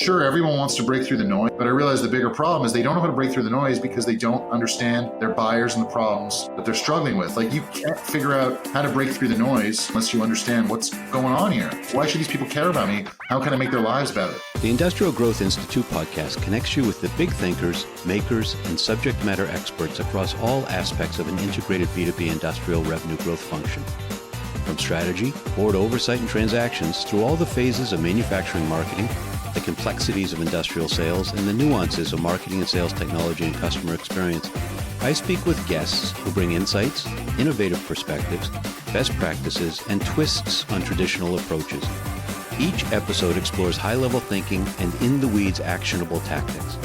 sure, everyone wants to break through the noise, but I realize the bigger problem is they don't know how to break through the noise because they don't understand their buyers and the problems that they're struggling with. Like, you can't figure out how to break through the noise unless you understand what's going on here. Why should these people care about me? How can I make their lives better? The Industrial Growth Institute podcast connects you with the big thinkers, makers, and subject matter experts across all aspects of an integrated B2B industrial revenue growth function. From strategy, board oversight and transactions, through all the phases of manufacturing marketing, the complexities of industrial sales, and the nuances of marketing and sales technology and customer experience, I speak with guests who bring insights, innovative perspectives, best practices, and twists on traditional approaches. Each episode explores high-level thinking and in-the-weeds actionable tactics.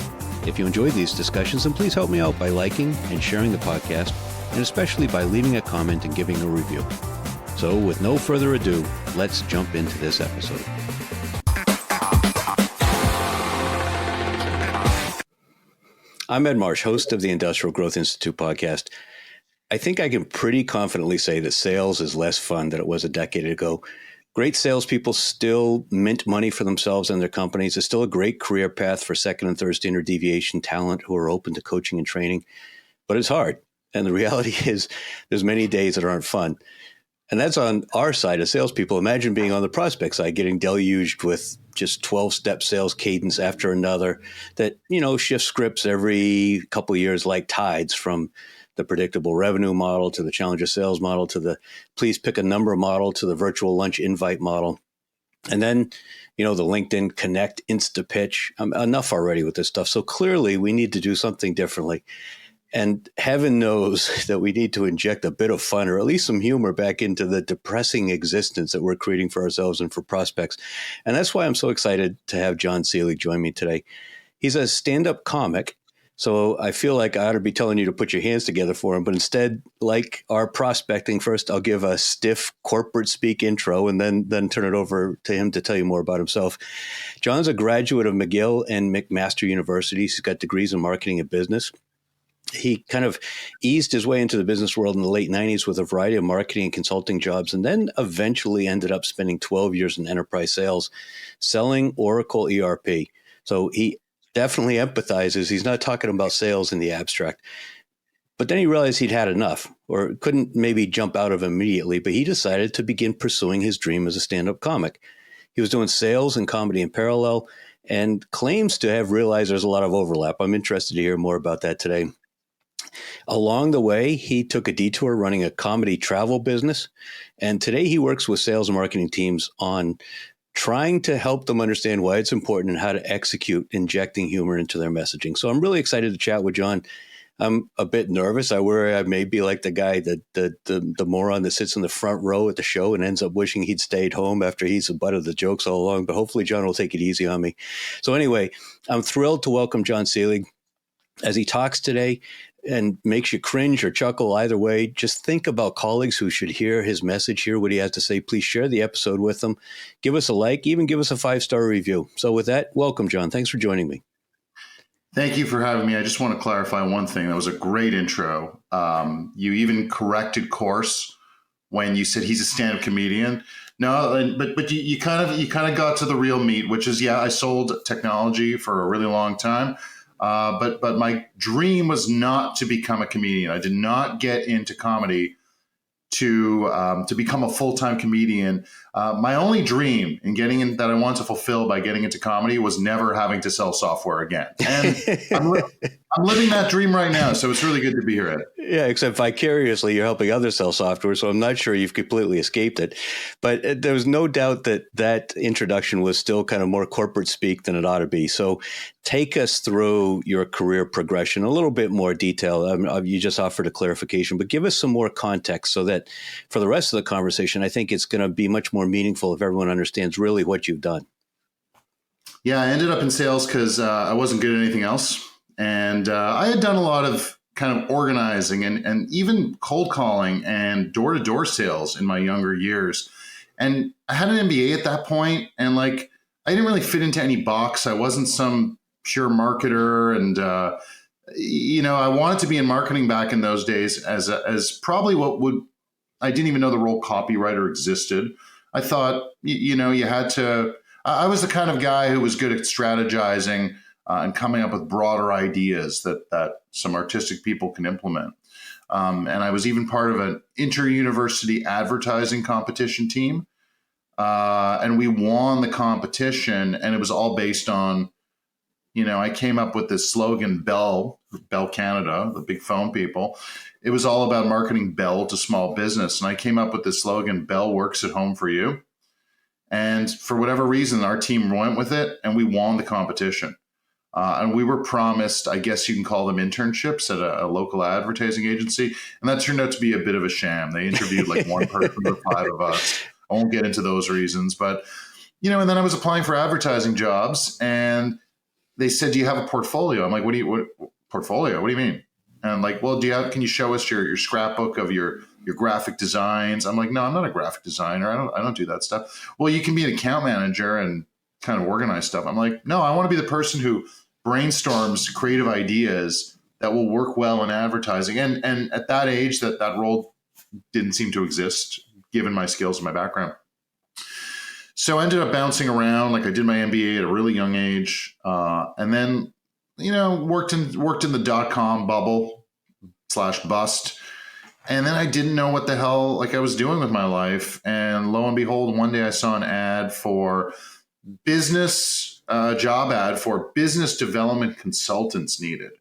If you enjoyed these discussions, then please help me out by liking and sharing the podcast, and especially by leaving a comment and giving a review. So with no further ado, let's jump into this episode. I'm Ed Marsh, host of the Industrial Growth Institute podcast. I think I can pretty confidently say that sales is less fun than it was a decade ago. Great salespeople still mint money for themselves and their companies. It's still a great career path for second and third standard deviation talent who are open to coaching and training, but it's hard. And the reality is there's many days that aren't fun. And that's on our side as salespeople. Imagine being on the prospect side, getting deluged with just 12-step sales cadence after another that, shifts scripts every couple of years like tides, from the predictable revenue model to the challenger sales model to the please pick a number model to the virtual lunch invite model. And then, the LinkedIn Connect Insta Pitch. Enough already with this stuff. So clearly we need to do something differently. And heaven knows that we need to inject a bit of fun or at least some humor back into the depressing existence that we're creating for ourselves and for prospects. And that's why I'm so excited to have Jon Selig join me today. He's a stand-up comic, so I feel like I ought to be telling you to put your hands together for him. But instead, like our prospecting, first I'll give a stiff corporate speak intro and then turn it over to him to tell you more about himself. Jon's a graduate of McGill and McMaster Universities. He's got degrees in marketing and business. He kind of eased his way into the business world in the late 90s with a variety of marketing and consulting jobs, and then eventually ended up spending 12 years in enterprise sales, selling Oracle ERP. So he definitely empathizes. He's not talking about sales in the abstract. But then he realized he'd had enough, or couldn't maybe jump out of immediately, but he decided to begin pursuing his dream as a stand-up comic. He was doing sales and comedy in parallel and claims to have realized there's a lot of overlap. I'm interested to hear more about that today. Along the way, he took a detour running a comedy travel business, and today he works with sales and marketing teams on trying to help them understand why it's important and how to execute injecting humor into their messaging. So I'm really excited to chat with Jon. I'm a bit nervous. I worry I may be like the guy, the moron that sits in the front row at the show and ends up wishing he'd stayed home after he's the butt of the jokes all along. But hopefully Jon will take it easy on me. So anyway, I'm thrilled to welcome Jon Selig as he talks today. And makes you cringe or chuckle either way. Just think about colleagues who should hear his message, hear what he has to say. Please share the episode with them. Give us a like, even give us a 5-star review. So with that, welcome, Jon. Thanks for joining me. Thank you for having me. I just want to clarify one thing. That was a great intro. You even corrected course when you said he's a stand-up comedian. No, but you kind of got to the real meat, which is, I sold technology for a really long time. But my dream was not to become a comedian. I did not get into comedy to become a full-time comedian. My only dream in getting in that I wanted to fulfill by getting into comedy was never having to sell software again. And I'm living that dream right now. So it's really good to be here, Ed. Yeah, except vicariously, you're helping others sell software. So I'm not sure you've completely escaped it. But there was no doubt that introduction was still kind of more corporate speak than it ought to be. So take us through your career progression, a little bit more detail. You just offered a clarification, but give us some more context so that for the rest of the conversation, I think it's going to be much more meaningful if everyone understands really what you've done. Yeah, I ended up in sales because I wasn't good at anything else. And I had done a lot of kind of organizing and even cold calling and door-to-door sales in my younger years. And I had an MBA at that point, and I didn't really fit into any box. I wasn't some pure marketer, and I wanted to be in marketing back in those days as probably I didn't even know the role copywriter existed. I thought, you had to, I was the kind of guy who was good at strategizing and coming up with broader ideas that some artistic people can implement. And I was even part of an inter-university advertising competition team. And we won the competition, and it was all based on, I came up with this slogan, Bell Canada, the big phone people. It was all about marketing Bell to small business. And I came up with this slogan, Bell works at home for you. And for whatever reason, our team went with it, and we won the competition. And we were promised, I guess you can call them internships at a local advertising agency. And that turned out to be a bit of a sham. They interviewed like one person or 5 of us. I won't get into those reasons, but, and then I was applying for advertising jobs, and they said, do you have a portfolio? I'm like, what portfolio? What do you mean? And I'm like, well, can you show us your scrapbook of your graphic designs? I'm like, no, I'm not a graphic designer. I don't do that stuff. Well, you can be an account manager and kind of organize stuff. I'm like, no, I want to be the person who brainstorms creative ideas that will work well in advertising. And at that age, that role didn't seem to exist given my skills and my background. So I ended up bouncing around. Like I did my MBA at a really young age, and then worked in the .com bubble / bust. And then I didn't know what the hell I was doing with my life. And lo and behold, one day I saw an ad for job ad for business development consultants needed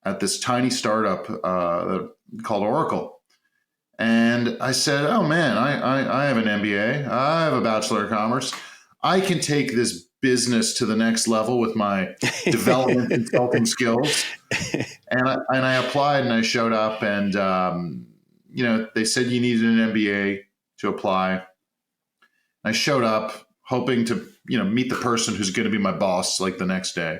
at this tiny startup called Oracle. And I said, oh man, I have an MBA. I have a Bachelor of Commerce. I can take this business to the next level with my development consulting skills. And I applied, and I showed up, and, they said you needed an MBA to apply. I showed up hoping to, meet the person who's going to be my boss like the next day.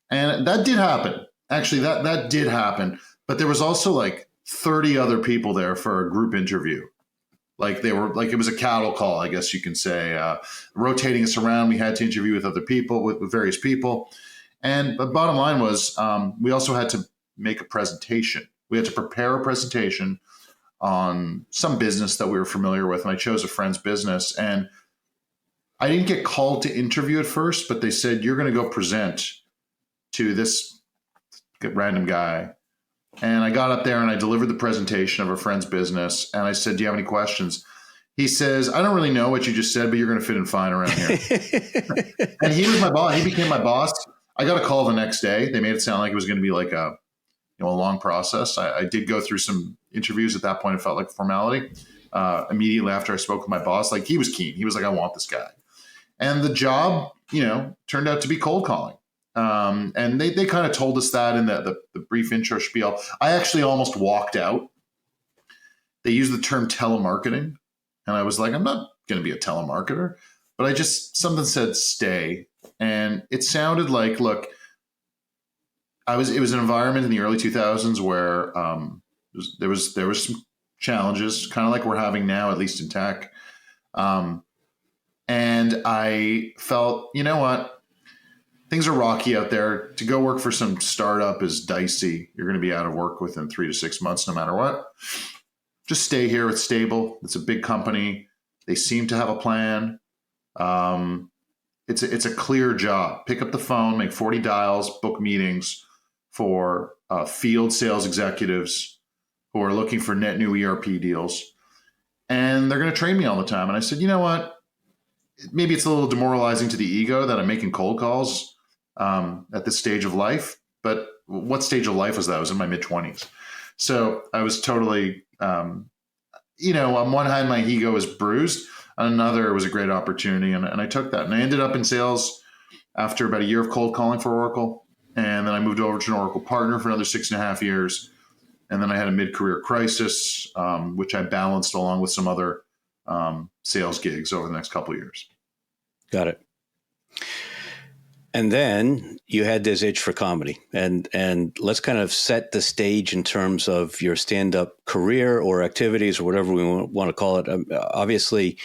And that did happen. Actually, that did happen. But there was also like 30 other people there for a group interview. Like they were like, it was a cattle call, I guess you can say, rotating us around. We had to interview with other people, with various people. And the bottom line was we also had to make a presentation. We had to prepare a presentation on some business that we were familiar with. And I chose a friend's business. And I didn't get called to interview at first, but they said, you're going to go present to this random guy. And I got up there and I delivered the presentation of a friend's business. And I said, do you have any questions? He says, I don't really know what you just said, but you're going to fit in fine around here. And he was my boss. He became my boss. I got a call the next day. They made it sound like it was going to be like a long process. I did go through some interviews at that point. It felt like a formality. Immediately after I spoke with my boss, like he was keen. He was like, I want this guy. And the job, turned out to be cold calling. And they kind of told us that in the brief intro spiel. I actually almost walked out. They used the term telemarketing. And I was like, I'm not going to be a telemarketer. But something said stay. And it sounded like, look, it was an environment in the early 2000s where there was some challenges, kind of like we're having now, at least in tech. And I felt, you know what? Things are rocky out there. To go work for some startup is dicey. You're going to be out of work within 3 to 6 months, no matter what. Just stay here. It's stable. It's a big company. They seem to have a plan. It's a clear job. Pick up the phone, make 40 dials, book meetings for field sales executives who are looking for net new ERP deals. And they're going to train me all the time. And I said, you know what? Maybe it's a little demoralizing to the ego that I'm making cold calls at this stage of life. But what stage of life was that? I was in my mid-20s. So I was totally, on one hand, my ego was bruised. On another, it was a great opportunity. And I took that. And I ended up in sales after about a year of cold calling for Oracle. And then I moved over to an Oracle partner for another 6.5 years. And then I had a mid-career crisis, which I balanced along with some other sales gigs over the next couple of years. Got it. And then you had this itch for comedy, and let's kind of set the stage in terms of your stand-up career or activities or whatever we want to call it. Obviously,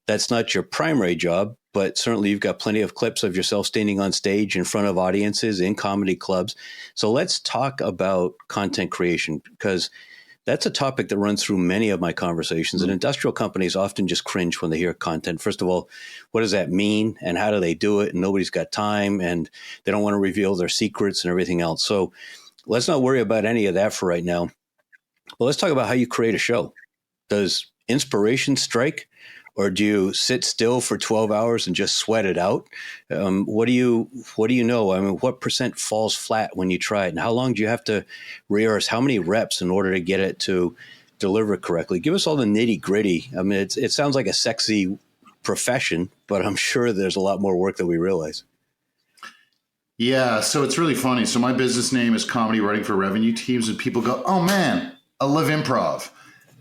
that's not your primary job, but certainly you've got plenty of clips of yourself standing on stage in front of audiences in comedy clubs. So let's talk about content creation, because That's a topic that runs through many of my conversations. And industrial companies often just cringe when they hear content. First of all, what does that mean? And how do they do it? And nobody's got time, and they don't want to reveal their secrets and everything else. So let's not worry about any of that for right now. But let's talk about how you create a show. Does inspiration strike? Or do you sit still for 12 hours and just sweat it out? What do you know? I mean, what percent falls flat when you try it? And how long do you have to rehearse? How many reps in order to get it to deliver correctly? Give us all the nitty gritty. I mean, it sounds like a sexy profession, but I'm sure there's a lot more work than we realize. Yeah, so it's really funny. So my business name is Comedy Writing for Revenue Teams, and people go, "Oh man, I love improv."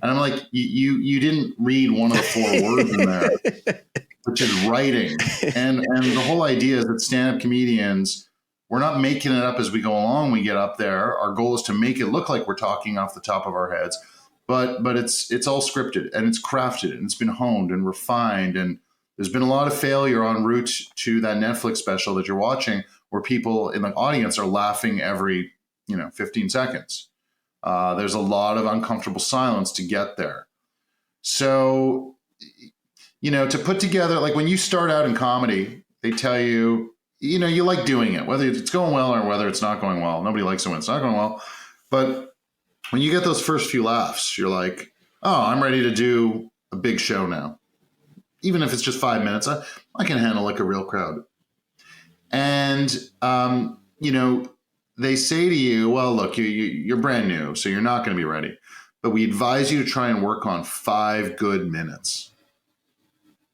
And I'm like, you didn't read one of the 4 words in there, which is writing. And the whole idea is that stand-up comedians, we're not making it up as we go along. We get up there. Our goal is to make it look like we're talking off the top of our heads, but it's all scripted and it's crafted and it's been honed and refined. And there's been a lot of failure en route to that Netflix special that you're watching, where people in the audience are laughing every 15 seconds. There's a lot of uncomfortable silence to get there. So, to put together, like when you start out in comedy, they tell you, you like doing it, whether it's going well or whether it's not going well. Nobody likes it when it's not going well. But when you get those first few laughs, you're like, oh, I'm ready to do a big show now. Even if it's just 5 minutes, I can handle like a real crowd. And, they say to you, well, look, you're brand new, so you're not going to be ready. But we advise you to try and work on 5 good minutes.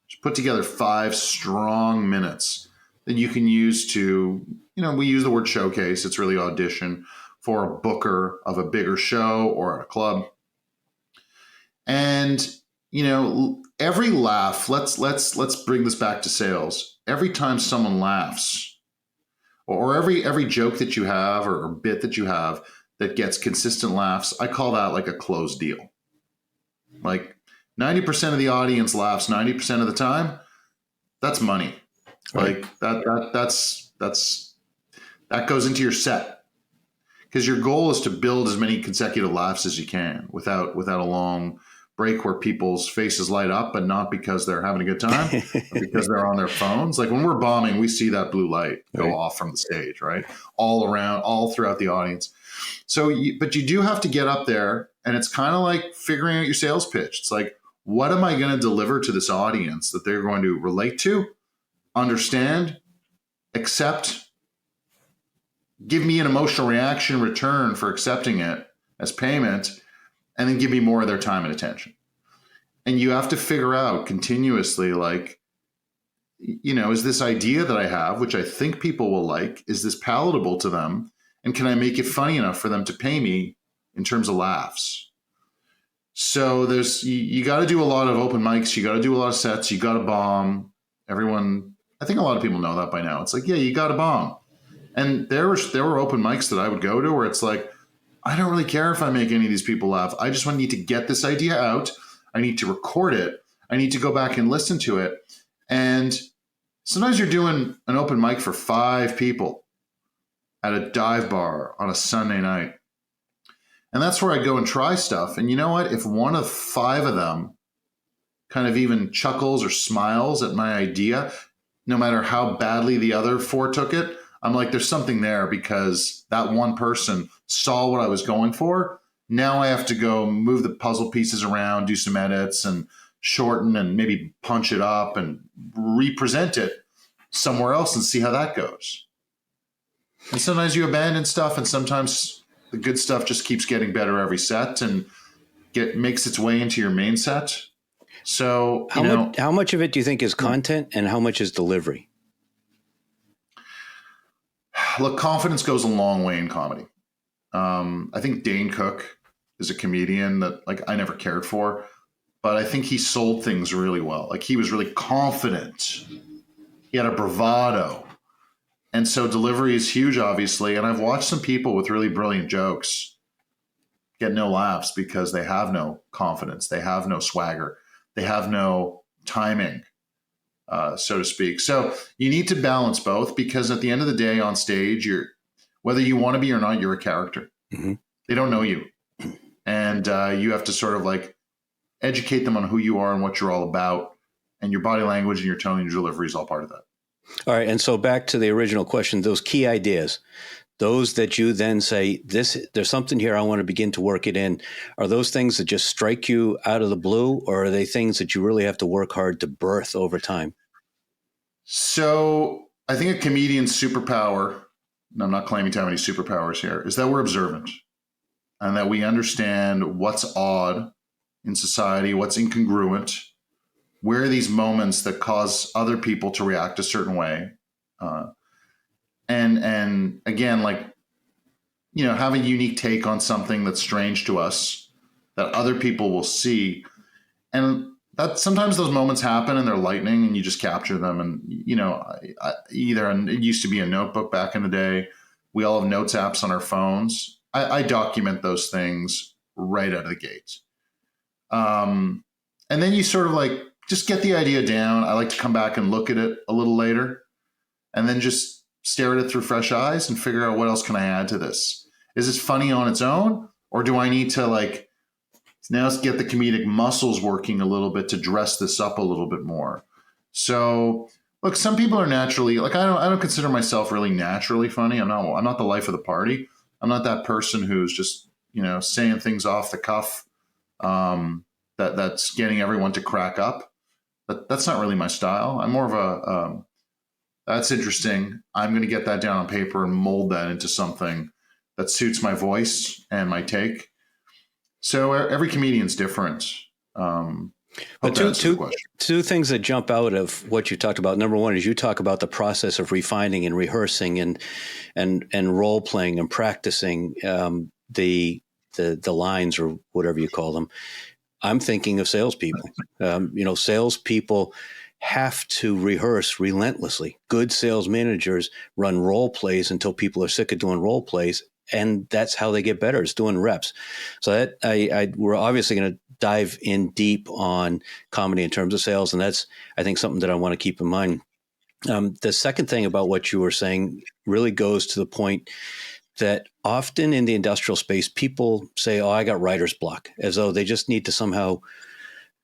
Just put together 5 strong minutes that you can use to, we use the word showcase. It's really audition for a booker of a bigger show or a club. And, every laugh, let's bring this back to sales. Every time someone laughs, or every joke that you have or bit that you have that gets consistent laughs, I call that like a closed deal. Like 90% of the audience laughs 90% of the time. That's money. Right. Like that goes into your set, because your goal is to build as many consecutive laughs as you can without a long break where people's faces light up, but not because they're having a good time, but because they're on their phones. Like when we're bombing, we see that blue light go off from the stage, right? All around, all throughout the audience. So, but you do have to get up there, and it's kind of like figuring out your sales pitch. It's like, what am I going to deliver to this audience that they're going to relate to, understand, accept, give me an emotional reaction in return for accepting it as payment, and then give me more of their time and attention. And you have to figure out continuously, like, is this idea that I have, which I think people will like, is this palatable to them? And can I make it funny enough for them to pay me in terms of laughs? So you got to do a lot of open mics. You got to do a lot of sets. You got to bomb. Everyone, I think a lot of people know that by now. It's like, yeah, you got to bomb. And there were open mics that I would go to where it's like, I don't really care if I make any of these people laugh. I just need to get this idea out. I need to record it. I need to go back and listen to it. And sometimes you're doing an open mic for 5 people at a dive bar on a Sunday night. And that's where I go and try stuff. And you know what? If one of 5 of them kind of even chuckles or smiles at my idea, no matter how badly the other 4 took it, I'm like, there's something there, because that one person saw what I was going for. Now I have to go move the puzzle pieces around, do some edits and shorten and maybe punch it up and represent it somewhere else and see how that goes. And sometimes you abandon stuff, and sometimes the good stuff just keeps getting better every set and makes its way into your main set. So how much of it do you think is content and how much is delivery? Look, confidence goes a long way in comedy. I think Dane Cook is a comedian that I never cared for, but I think he sold things really well. Like, he was really confident. He had a bravado. And so delivery is huge, obviously. And I've watched some people with really brilliant jokes get no laughs because they have no confidence. They have no swagger. They have no timing, so to speak. So you need to balance both, because at the end of the day on stage, whether you want to be or not, you're a character. Mm-hmm. They don't know you. And you have to sort of like educate them on who you are and what you're all about. And your body language and your tone and your delivery is all part of that. All right. And so back to the original question, those key ideas, those that you then say, there's something here, I want to begin to work it in. Are those things that just strike you out of the blue, or are they things that you really have to work hard to birth over time? So I think a comedian's superpower, and I'm not claiming to have any superpowers here, is that we're observant and that we understand what's odd in society, what's incongruent, where are these moments that cause other people to react a certain way. And again, like, have a unique take on something that's strange to us that other people will see. And that sometimes those moments happen and they're lightning and you just capture them. And, either it used to be a notebook back in the day. We all have notes apps on our phones. I document those things right out of the gate. And then you sort of like just get the idea down. I like to come back and look at it a little later and then just stare at it through fresh eyes and figure out what else can I add to this? Is this funny on its own? Or do I need to like now get the comedic muscles working a little bit to dress this up a little bit more? So look, some people are naturally like, I don't consider myself really naturally funny. I'm not the life of the party. I'm not that person who's just, saying things off the cuff. That's getting everyone to crack up. But that's not really my style. I'm more of a, that's interesting. I'm going to get that down on paper and mold that into something that suits my voice and my take. So every comedian's different. But two things that jump out of what you talked about. Number one is you talk about the process of refining and rehearsing and role playing and practicing the lines or whatever you call them. I'm thinking of salespeople. Salespeople have to rehearse relentlessly. Good sales managers run role plays until people are sick of doing role plays, and that's how they get better. It's doing reps. So that we're obviously going to dive in deep on comedy in terms of sales, and that's, I think, something that I want to keep in mind. The second thing about what you were saying really goes to the point that often in the industrial space, people say, "Oh, I got writer's block," as though they just need to somehow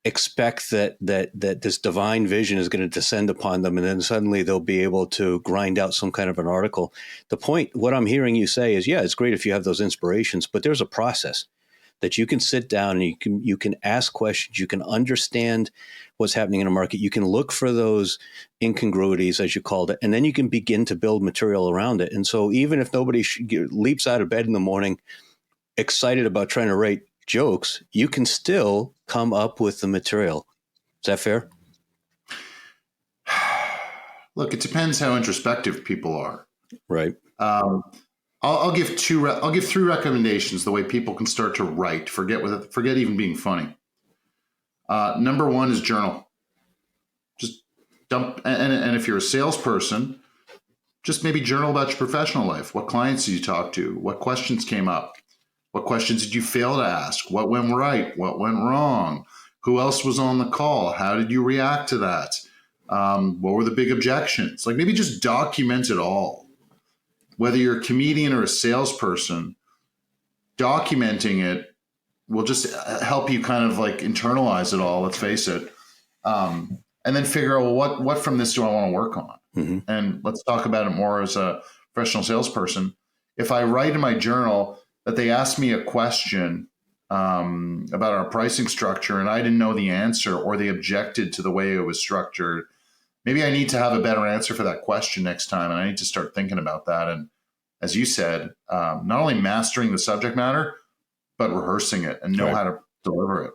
expect that this divine vision is going to descend upon them, and then suddenly they'll be able to grind out some kind of an article. The point, what I'm hearing you say is, yeah, it's great if you have those inspirations, but there's a process that you can sit down and you can ask questions, you can understand what's happening in a market, you can look for those incongruities, as you called it, and then you can begin to build material around it. And so even if nobody leaps out of bed in the morning excited about trying to write jokes, you can still come up with the material. Is that fair? Look, it depends how introspective people are. Right. I'll give three recommendations the way people can start to write. Forget even being funny. Number one is journal. Just dump, and if you're a salesperson, just maybe journal about your professional life. What clients did you talk to? What questions came up? What questions did you fail to ask? What went right? What went wrong? Who else was on the call? How did you react to that? What were the big objections? Like maybe just document it all. Whether you're a comedian or a salesperson, documenting it will just help you kind of like internalize it all, let's face it. And then figure out, well, what from this do I want to work on? Mm-hmm. And let's talk about it more as a professional salesperson. If I write in my journal that they asked me a question about our pricing structure and I didn't know the answer, or they objected to the way it was structured, maybe I need to have a better answer for that question next time. And I need to start thinking about that. And as you said, not only mastering the subject matter, but rehearsing it and know how to deliver it.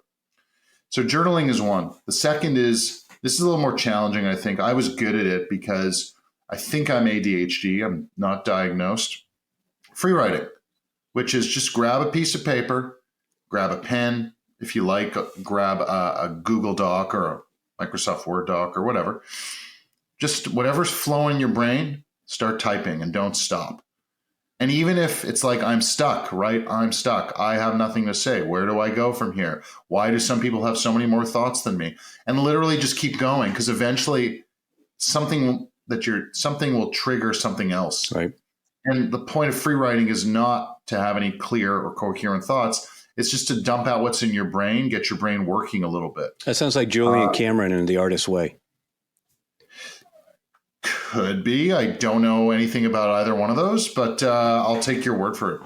So journaling is one. The second is, this is a little more challenging, I think. I was good at it because I think I'm ADHD. I'm not diagnosed. Free writing, which is just grab a piece of paper, grab a pen, if you like, grab a Google Doc or a Microsoft Word doc or whatever. Just whatever's flowing in your brain, start typing and don't stop. And even if it's like, I'm stuck, right? I'm stuck. I have nothing to say. Where do I go from here? Why do some people have so many more thoughts than me? And literally just keep going, because eventually something will trigger something else. Right. And the point of free writing is not to have any clear or coherent thoughts. It's just to dump out what's in your brain, get your brain working a little bit. That sounds like Julian Cameron in The Artist's Way. Could be. I don't know anything about either one of those, but I'll take your word for it.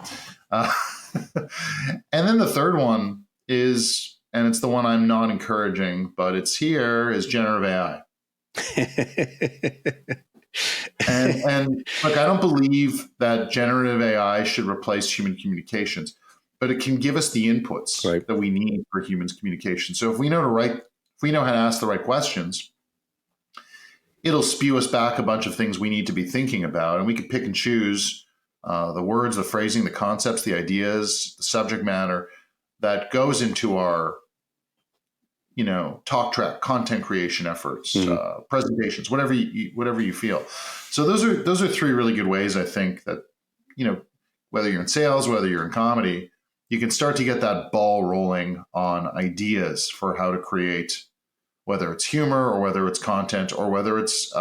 And then the third one is, and it's the one I'm not encouraging, but it's here, is generative AI. And look, I don't believe that generative AI should replace human communications, but it can give us the inputs that we need for humans communication. So if we know how to ask the right questions, it'll spew us back a bunch of things we need to be thinking about, and we can pick and choose the words, the phrasing, the concepts, the ideas, the subject matter that goes into our, talk track, content creation efforts, presentations, whatever you feel. So those are three really good ways, I think, that, whether you're in sales, whether you're in comedy, you can start to get that ball rolling on ideas for how to create, whether it's humor or whether it's content or whether it's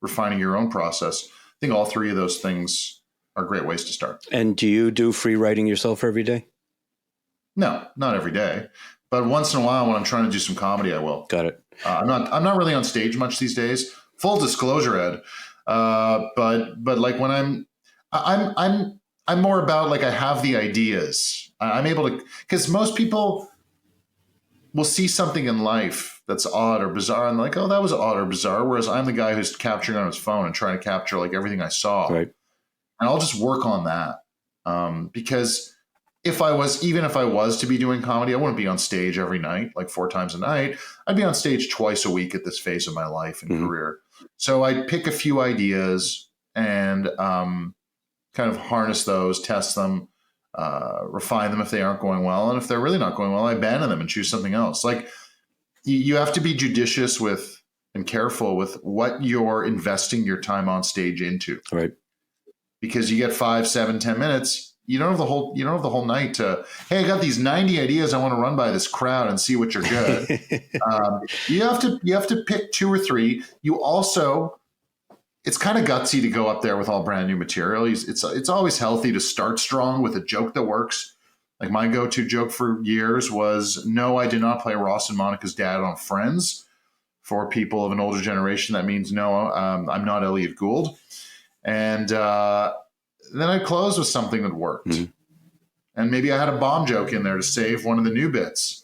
refining your own process. I think all three of those things are great ways to start. And do you do free writing yourself every day? No, not every day, but once in a while when I'm trying to do some comedy, I will. Got it. I'm not really on stage much these days. Full disclosure, Ed. But like when I'm more about, like, I have the ideas. I'm able to, because most people will see something in life that's odd or bizarre and like, oh, that was odd or bizarre. Whereas I'm the guy who's capturing on his phone and trying to capture like everything I saw. Right. And I'll just work on that. Because even if I was to be doing comedy, I wouldn't be on stage every night, like 4 times a night. I'd be on stage twice a week at this phase of my life and career. So I'd pick a few ideas and kind of harness those, test them, refine them if they aren't going well. And if they're really not going well, I abandon them and choose something else. Like, you have to be judicious with and careful with what you're investing your time on stage into. Right. Because you get 5, 7, 10 minutes. You don't have the whole night to, hey, I got these 90 ideas I want to run by this crowd and see what you're good. You have to pick 2 or 3. You also, it's kind of gutsy to go up there with all brand new material. It's always healthy to start strong with a joke that works. Like, my go-to joke for years was, no, I did not play Ross and Monica's dad on Friends. For people of an older generation, that means no, I'm not Elliot Gould. And then I'd close with something that worked. And maybe I had a bomb joke in there to save one of the new bits.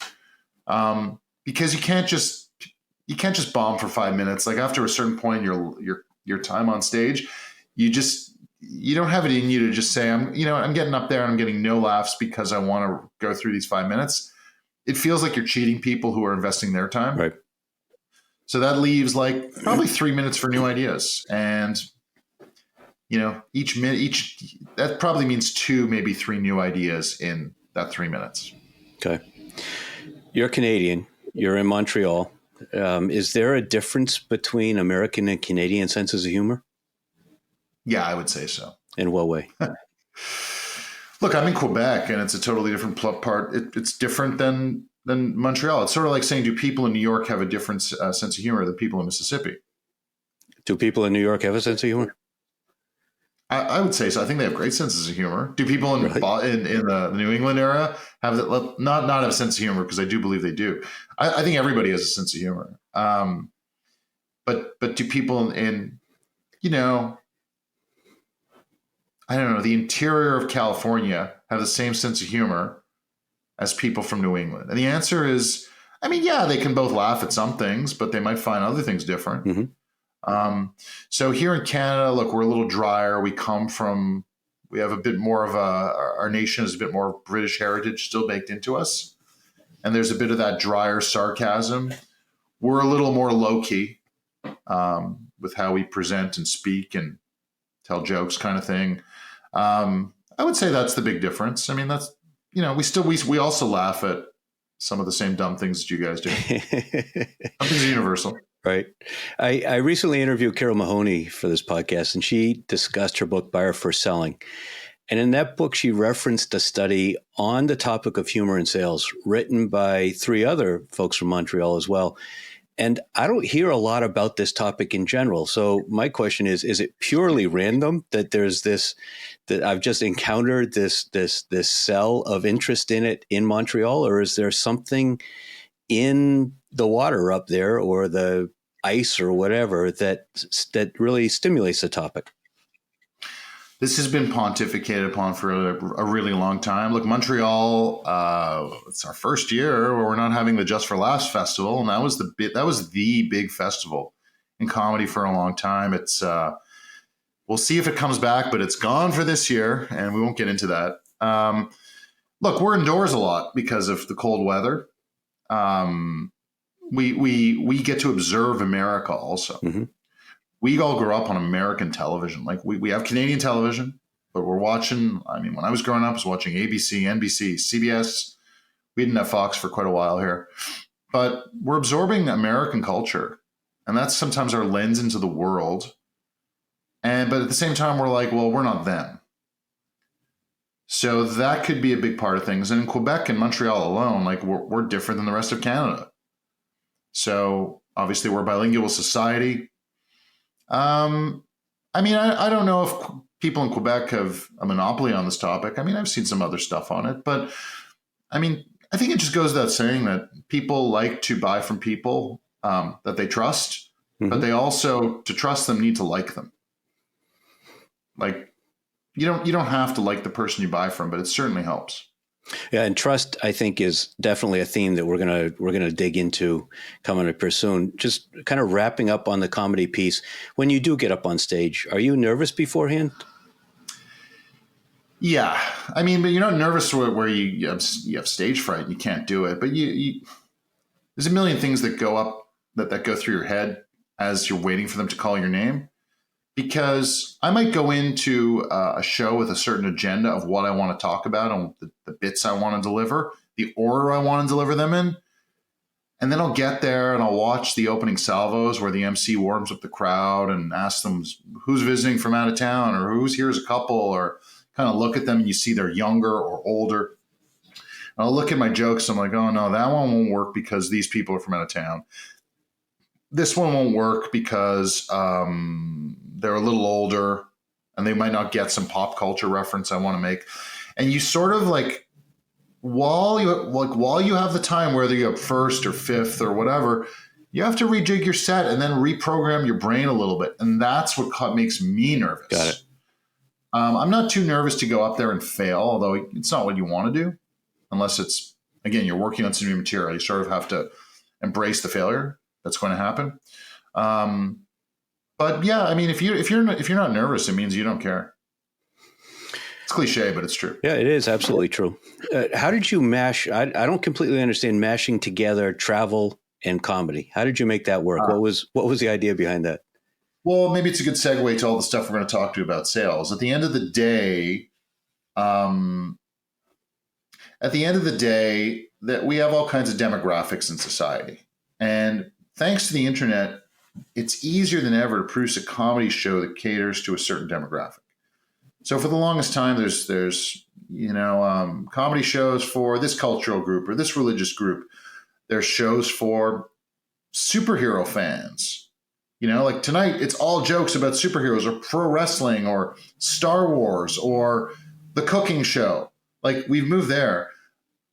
Because you can't just bomb for 5 minutes. Like, after a certain point in your time on stage, you don't have it in you to just say, I'm getting up there and I'm getting no laughs because I want to go through these 5 minutes. It feels like you're cheating people who are investing their time. Right. So that leaves like probably 3 minutes for new ideas. And, each that probably means 2, maybe 3 new ideas in that 3 minutes. Okay. You're Canadian. You're in Montreal. Is there a difference between American and Canadian senses of humor? Yeah, I would say so. In what way? Look, I'm in Quebec, and it's a totally different part. It's different than Montreal. It's sort of like saying, do people in New York have a different sense of humor than people in Mississippi? Do people in New York have a sense of humor? I would say so. I think they have great senses of humor. Do people in the New England era have that? Not have a sense of humor, because I do believe they do. I think everybody has a sense of humor. But do people in I don't know, the interior of California have the same sense of humor as people from New England? And the answer is, yeah, they can both laugh at some things, but they might find other things different. So here in Canada, look, we're a little drier. We have a bit more of our nation has a bit more British heritage still baked into us. And there's a bit of that drier sarcasm. We're a little more low-key with how we present and speak and tell jokes, kind of thing. I would say that's the big difference. That's, we also laugh at some of the same dumb things that you guys do. Something's universal. Right. I recently interviewed Carol Mahoney for this podcast, and she discussed her book, Buyer for Selling. And in that book, she referenced a study on the topic of humor in sales written by 3 other folks from Montreal as well. And I don't hear a lot about this topic in general. So my question is it purely random that there's this, that I've just encountered this cell of interest in it in Montreal, or is there something in the water up there or the ice or whatever that really stimulates the topic? This has been pontificated upon for a really long time. Look, Montreal, it's our first year where we're not having the Just for Laughs festival, and that was the big festival in comedy for a long time. It's we'll see if it comes back, but it's gone for this year, and we won't get into that. Look, we're indoors a lot because of the cold weather. We get to observe America also. Mm-hmm. We all grew up on American television. Like we have Canadian television, but we're watching, I mean, when I was growing up, I was watching ABC, NBC, CBS. We didn't have Fox for quite a while here, but we're absorbing American culture. And that's sometimes our lens into the world. But at the same time, we're like, well, we're not them. So that could be a big part of things. And in Quebec and Montreal alone, like we're different than the rest of Canada. So obviously we're a bilingual society. I mean, I don't know if people in Quebec have a monopoly on this topic. I mean, I've seen some other stuff on it, but I mean, I think it just goes without saying that people like to buy from people that they trust, mm-hmm. but they also, to trust them, need to like them. Like you don't have to like the person you buy from, but it certainly helps. Yeah, and trust, I think, is definitely a theme that we're gonna dig into coming up here soon. Just kind of wrapping up on the comedy piece. When you do get up on stage, are you nervous beforehand? Yeah, I mean, but you're not nervous where you have stage fright and you can't do it. But you there's a million things that go up that go through your head as you're waiting for them to call your name. Because I might go into a show with a certain agenda of what I want to talk about and the bits I want to deliver, the order I want to deliver them in. And then I'll get there and I'll watch the opening salvos where the MC warms up the crowd and asks them who's visiting from out of town or who's here as a couple, or kind of look at them and you see they're younger or older. And I'll look at my jokes. I'm like, oh, no, that one won't work because these people are from out of town. This one won't work because they're a little older and they might not get some pop culture reference I want to make. And you sort of like, while you have the time, whether you're up first or fifth or whatever, you have to rejig your set and then reprogram your brain a little bit. And that's what makes me nervous. Got it. I'm not too nervous to go up there and fail, although it's not what you want to do, unless it's, again, you're working on some new material. You sort of have to embrace the failure that's going to happen. But yeah, I mean, if you're not nervous, it means you don't care. It's cliche, but it's true. Yeah, it is absolutely true. How did you mash? I don't completely understand mashing together travel and comedy. How did you make that work? What was the idea behind that? Well, maybe it's a good segue to all the stuff we're going to talk to you about sales. At the end of the day, that we have all kinds of demographics in society, and thanks to the internet, it's easier than ever to produce a comedy show that caters to a certain demographic. So for the longest time, there's comedy shows for this cultural group or this religious group. There's shows for superhero fans. Like tonight, it's all jokes about superheroes or pro wrestling or Star Wars or the cooking show. Like we've moved there.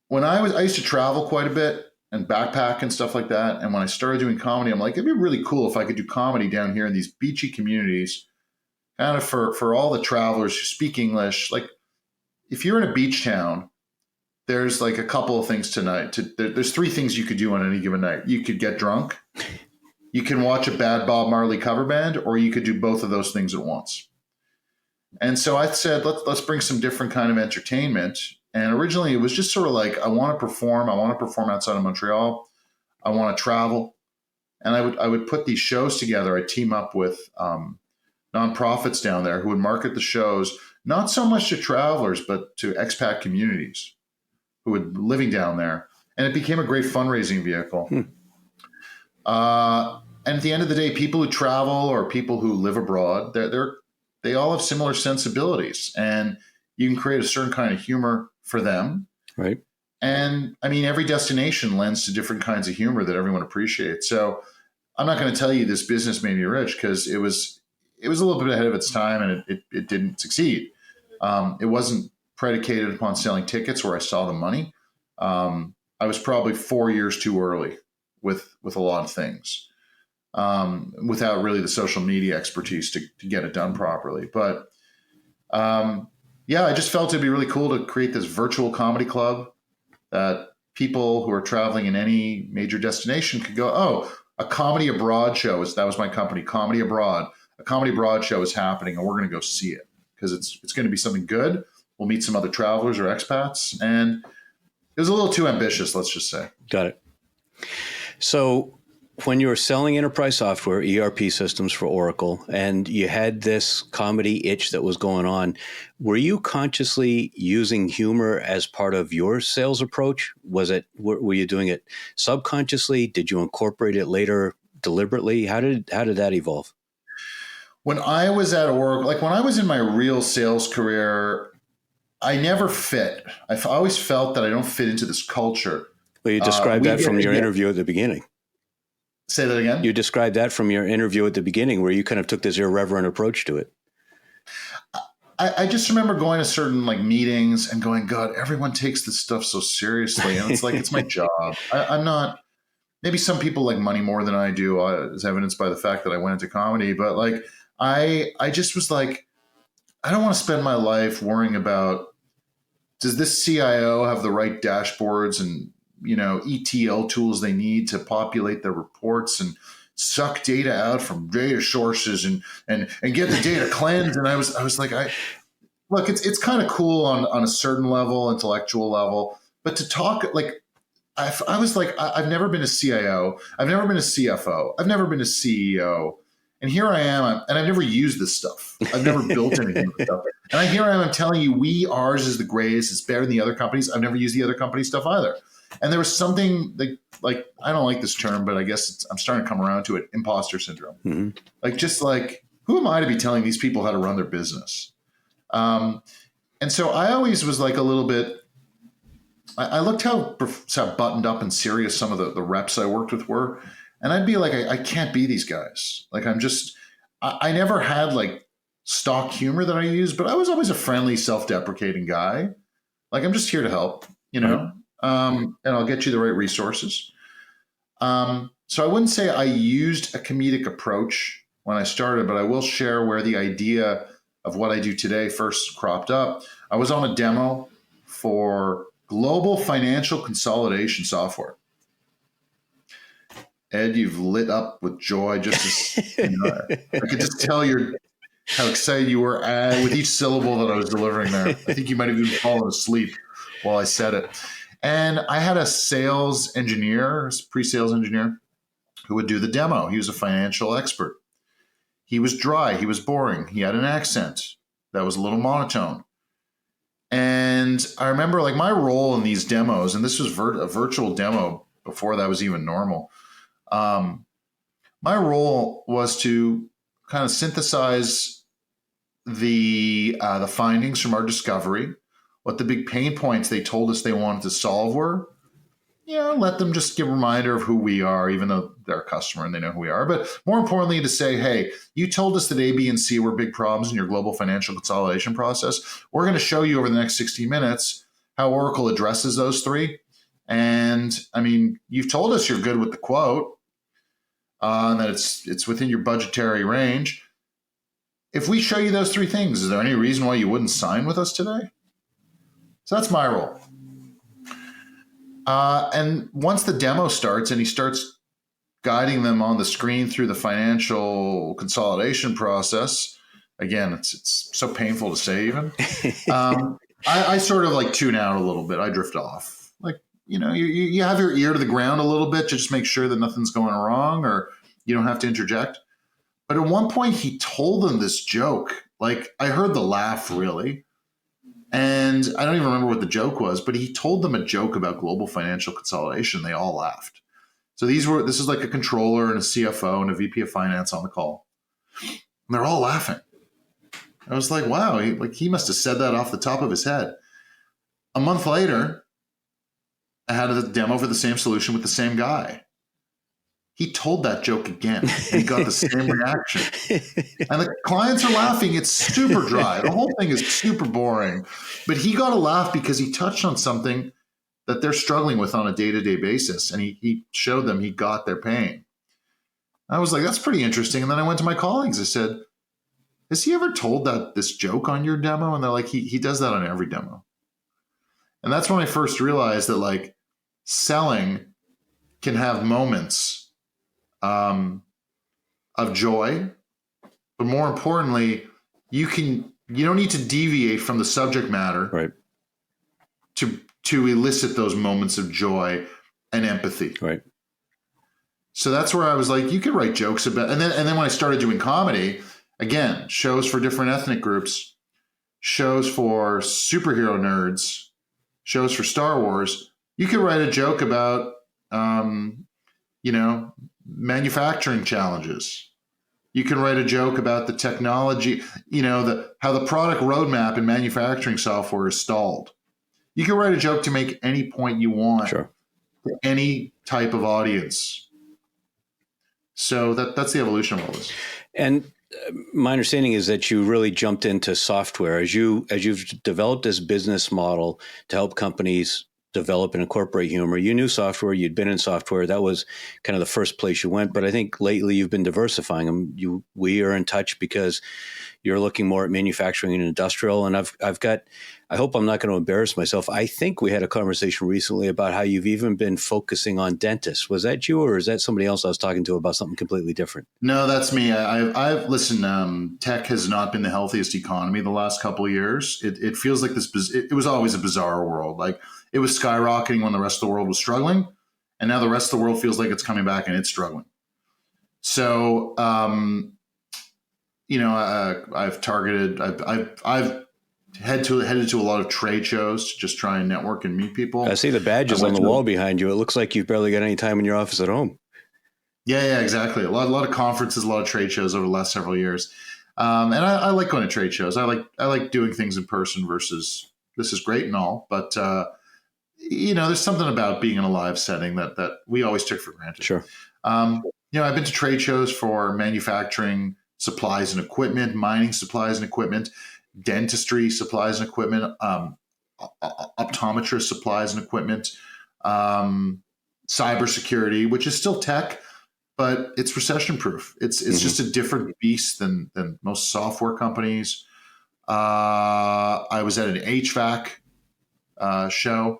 When I used to travel quite a bit and backpack and stuff like that. And when I started doing comedy, I'm like, it'd be really cool if I could do comedy down here in these beachy communities, kind of for all the travelers who speak English. Like if you're in a beach town, there's like a couple of things tonight. There's three things you could do on any given night. You could get drunk, you can watch a bad Bob Marley cover band, or you could do both of those things at once. And so I said, let's bring some different kind of entertainment. And originally it was just sort of like, I want to perform outside of Montreal. I want to travel. And I would put these shows together. I'd team up with nonprofits down there who would market the shows, not so much to travelers, but to expat communities who were living down there. And it became a great fundraising vehicle. And at the end of the day, people who travel or people who live abroad, they all have similar sensibilities. And you can create a certain kind of humor for them. Right. And I mean, every destination lends to different kinds of humor that everyone appreciates. So I'm not going to tell you this business made me rich, because it was a little bit ahead of its time, and it didn't succeed. It wasn't predicated upon selling tickets where I saw the money. I was probably 4 years too early with a lot of things, without really the social media expertise to get it done properly. But yeah, I just felt it'd be really cool to create this virtual comedy club that people who are traveling in any major destination could go, oh, a comedy abroad show that was my company, Comedy Abroad. A comedy abroad show is happening, and we're going to go see it because it's going to be something good. We'll meet some other travelers or expats, and it was a little too ambitious, let's just say. Got it. So when you were selling enterprise software, ERP systems for Oracle, and you had this comedy itch that was going on, were you consciously using humor as part of your sales approach? Were you doing it subconsciously? Did you incorporate it later deliberately? How did that evolve? When I was at Oracle, like when I was in my real sales career, I never fit. I always felt that I don't fit into this culture. Well, you described that from your interview at the beginning. Say that again? You described that from your interview at the beginning, where you kind of took this irreverent approach to it. I just remember going to certain like meetings and going, God, everyone takes this stuff so seriously. And it's like, it's my job. I'm not, maybe some people like money more than I do, as evidenced by the fact that I went into comedy. But like, I just was like, I don't want to spend my life worrying about, does this CIO have the right dashboards and, ETL tools they need to populate their reports and suck data out from data sources and get the data cleansed. And I was like, look, it's kind of cool on a certain level, intellectual level, but to talk like, I was like, I've never been a CIO. I've never been a CFO. I've never been a CEO. And here I am, and I've never used this stuff. I've never built anything with this stuff. And here I am, I'm telling you, ours is the greatest. It's better than the other companies. I've never used the other company stuff either. And there was something like I don't like this term, but I guess I'm starting to come around to it, imposter syndrome. Mm-hmm. Like, who am I to be telling these people how to run their business? And so I always was like a little bit, I looked how buttoned up and serious some of the reps I worked with were. And I'd be like, I can't be these guys. Like, I never had like stock humor that I used, but I was always a friendly, self-deprecating guy. Like, I'm just here to help, and I'll get you the right resources. So I wouldn't say I used a comedic approach when I started, but I will share where the idea of what I do today first cropped up. I was on a demo for global financial consolidation software. Ed, you've lit up with joy. Just as, I could just tell how excited you were with each syllable that I was delivering there. I think you might have even fallen asleep while I said it. And I had a sales engineer, pre-sales engineer, who would do the demo. He was a financial expert. He was dry. He was boring. He had an accent that was a little monotone. And I remember like my role in these demos, and this was a virtual demo before that was even normal. My role was to kind of synthesize the findings from our discovery, what the big pain points they told us they wanted to solve were. Let them just give a reminder of who we are, even though they're a customer and they know who we are. But more importantly, to say, hey, you told us that A, B, and C were big problems in your global financial consolidation process. We're going to show you over the next 60 minutes how Oracle addresses those three. And I mean, you've told us you're good with the quote, and that it's within your budgetary range. If we show you those three things, is there any reason why you wouldn't sign with us today? So that's my role. And once the demo starts and he starts guiding them on the screen through the financial consolidation process, again, it's so painful to say even, I sort of like tune out a little bit. I drift off. Like, you have your ear to the ground a little bit to just make sure that nothing's going wrong or you don't have to interject. But at one point he told them this joke. Like I heard the laugh really. And I don't even remember what the joke was, but he told them a joke about global financial consolidation. They all laughed. So this is like a controller and a CFO and a VP of finance on the call. And they're all laughing. I was like, wow, he must have said that off the top of his head. A month later, I had a demo for the same solution with the same guy. He told that joke again, and he got the same reaction. And the clients are laughing. It's super dry. The whole thing is super boring. But he got a laugh because he touched on something that they're struggling with on a day-to-day basis. And he showed them he got their pain. I was like, that's pretty interesting. And then I went to my colleagues. I said, has he ever told this joke on your demo? And they're like, he does that on every demo. And that's when I first realized that like selling can have moments of joy, but more importantly, you don't need to deviate from the subject matter, right, to elicit those moments of joy and empathy. Right. So that's where I was like, you could write jokes about, and then when I started doing comedy, again, shows for different ethnic groups, shows for superhero nerds, shows for Star Wars, you could write a joke about, manufacturing challenges. You can write a joke about the technology, how the product roadmap in manufacturing software is stalled. You can write a joke to make any point you want, sure, to any type of audience. So that's the evolution of all this. And my understanding is that you really jumped into software as you've developed this business model to help companies develop and incorporate humor. You knew software, you'd been in software. That was kind of the first place you went. But I think lately you've been diversifying them. We are in touch because you're looking more at manufacturing and industrial. And I hope I'm not going to embarrass myself. I think we had a conversation recently about how you've even been focusing on dentists. Was that you, or is that somebody else I was talking to about something completely different? No, that's me. I've listened. Tech has not been the healthiest economy the last couple of years. It feels like it was always a bizarre world. Like it was skyrocketing when the rest of the world was struggling, and now the rest of the world feels like it's coming back and it's struggling. So, I've targeted. I've headed to a lot of trade shows to just try and network and meet people. I see the badges on the wall behind you. It looks like you've barely got any time in your office at home. Yeah, exactly. A lot of conferences, a lot of trade shows over the last several years, and I like going to trade shows. I like doing things in person versus this is great and all, but there's something about being in a live setting that we always took for granted. Sure. I've been to trade shows for manufacturing supplies and equipment, mining supplies and equipment, dentistry supplies and equipment, optometrist supplies and equipment, cybersecurity, which is still tech, but it's recession proof. It's just a different beast than most software companies. I was at an HVAC show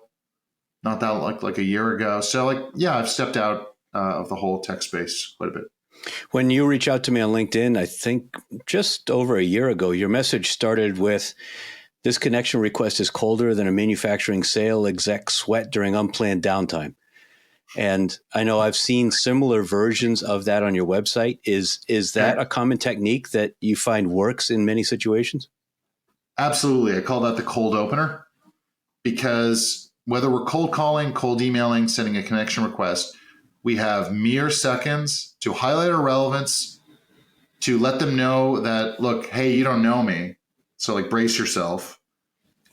not that like a year ago. So I've stepped out of the whole tech space quite a bit. When you reach out to me on LinkedIn, I think just over a year ago, your message started with, this connection request is colder than a manufacturing sale exec sweat during unplanned downtime. And I know I've seen similar versions of that on your website. Is that a common technique that you find works in many situations? Absolutely. I call that the cold opener, because whether we're cold calling, cold emailing, sending a connection request, we have mere seconds to highlight our relevance, to let them know that, look, hey, you don't know me, so brace yourself,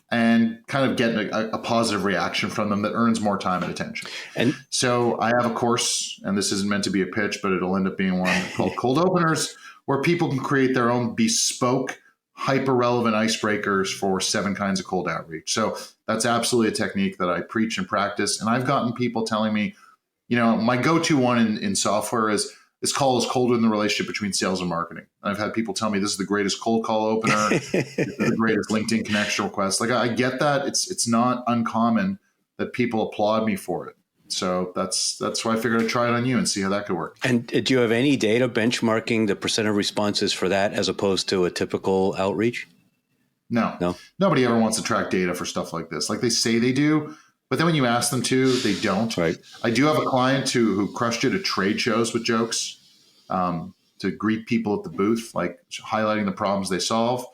and kind of get a positive reaction from them that earns more time and attention. And so I have a course, and this isn't meant to be a pitch, but it'll end up being one called Cold Openers, where people can create their own bespoke, hyper-relevant icebreakers for 7 kinds of cold outreach. So that's absolutely a technique that I preach and practice. And I've gotten people telling me, my go-to one in software is this call is colder than the relationship between sales and marketing. And I've had people tell me this is the greatest cold call opener, this is the greatest LinkedIn connection request. I get that. It's not uncommon that people applaud me for it. So that's why I figured I'd try it on you and see how that could work. And do you have any data benchmarking the percent of responses for that as opposed to a typical outreach? No. Nobody ever wants to track data for stuff like this. They say they do, but then when you ask them to, they don't. Right. I do have a client who crushed it at trade shows with jokes, to greet people at the booth, highlighting the problems they solve.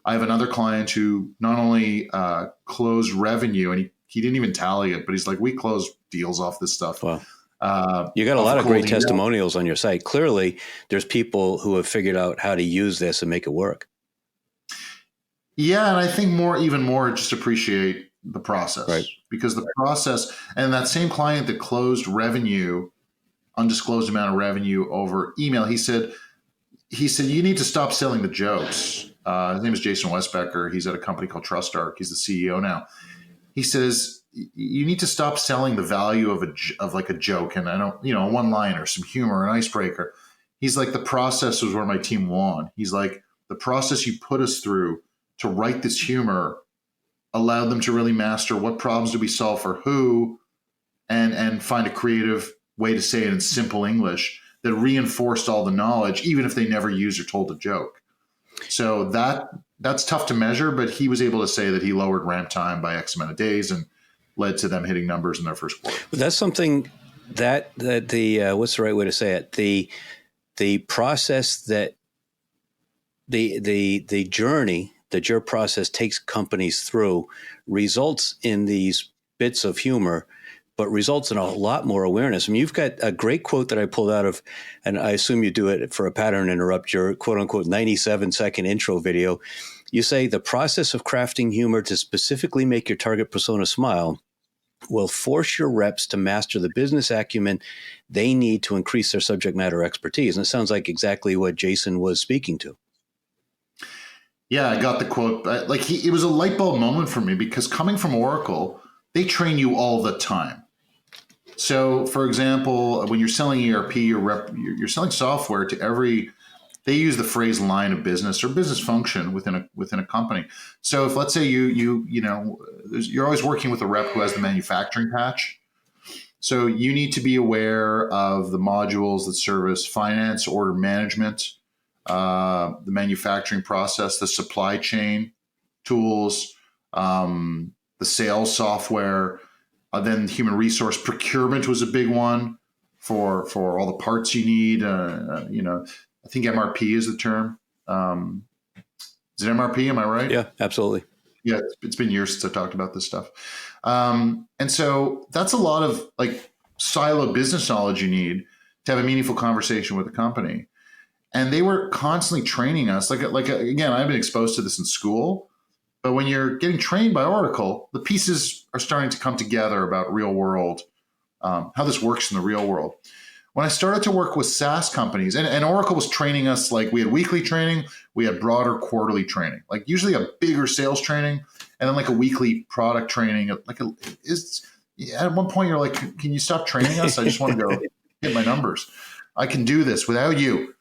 I have another client who not only closed revenue, and he didn't even tally it, but he's like, we closed deals off this stuff. Wow. You got a lot of great testimonials on your site. Clearly, there's people who have figured out how to use this and make it work. Yeah, and I think even more just appreciate the process, Right. because the process, and that same client that closed revenue, undisclosed amount of revenue over email, he said, you need to stop selling the jokes. His name is Jason Westbecker. He's at a company called TrustArc. He's the CEO now. He says, you need to stop selling the value of like a joke and a one-liner, some humor, an icebreaker. He's like, the process was where my team won. He's like, the process you put us through to write this humor allowed them to really master what problems do we solve for who, and find a creative way to say it in simple English that reinforced all the knowledge, even if they never used or told a joke. So that's tough to measure, but he was able to say that he lowered ramp time by X amount of days and led to them hitting numbers in their first quarter. But that's something that the what's the right way to say it? The process that the journey that your process takes companies through results in these bits of humor, but results in a lot more awareness. I mean, you've got a great quote that I pulled out of, and I assume you do it for a pattern interrupt, your quote unquote 97-second intro video. You say the process of crafting humor to specifically make your target persona smile will force your reps to master the business acumen they need to increase their subject matter expertise. And it sounds like exactly what Jason was speaking to. Yeah, I got the quote. It was a light bulb moment for me, because coming from Oracle, they train you all the time. So, for example, when you're selling ERP, you're selling software to every. They use the phrase line of business or business function within a company. So, if let's say you're always working with a rep who has the manufacturing patch. So you need to be aware of the modules that service finance, order management, the manufacturing process, the supply chain tools, the sales software. Then human resource procurement was a big one for all the parts you need. I think MRP is the term. Is it MRP? Am I right? Yeah, absolutely. Yeah, it's been years since I talked about this stuff. And so that's a lot of like siloed business knowledge you need to have a meaningful conversation with a company. And they were constantly training us. Again, I've been exposed to this in school, but when you're getting trained by Oracle, the pieces are starting to come together about real world, how this works in the real world. When I started to work with SaaS companies, and Oracle was training us, like we had weekly training, we had broader quarterly training, like usually a bigger sales training, and then like a weekly product training. At one point you're like, can you stop training us? I just want to go hit my numbers. I can do this without you.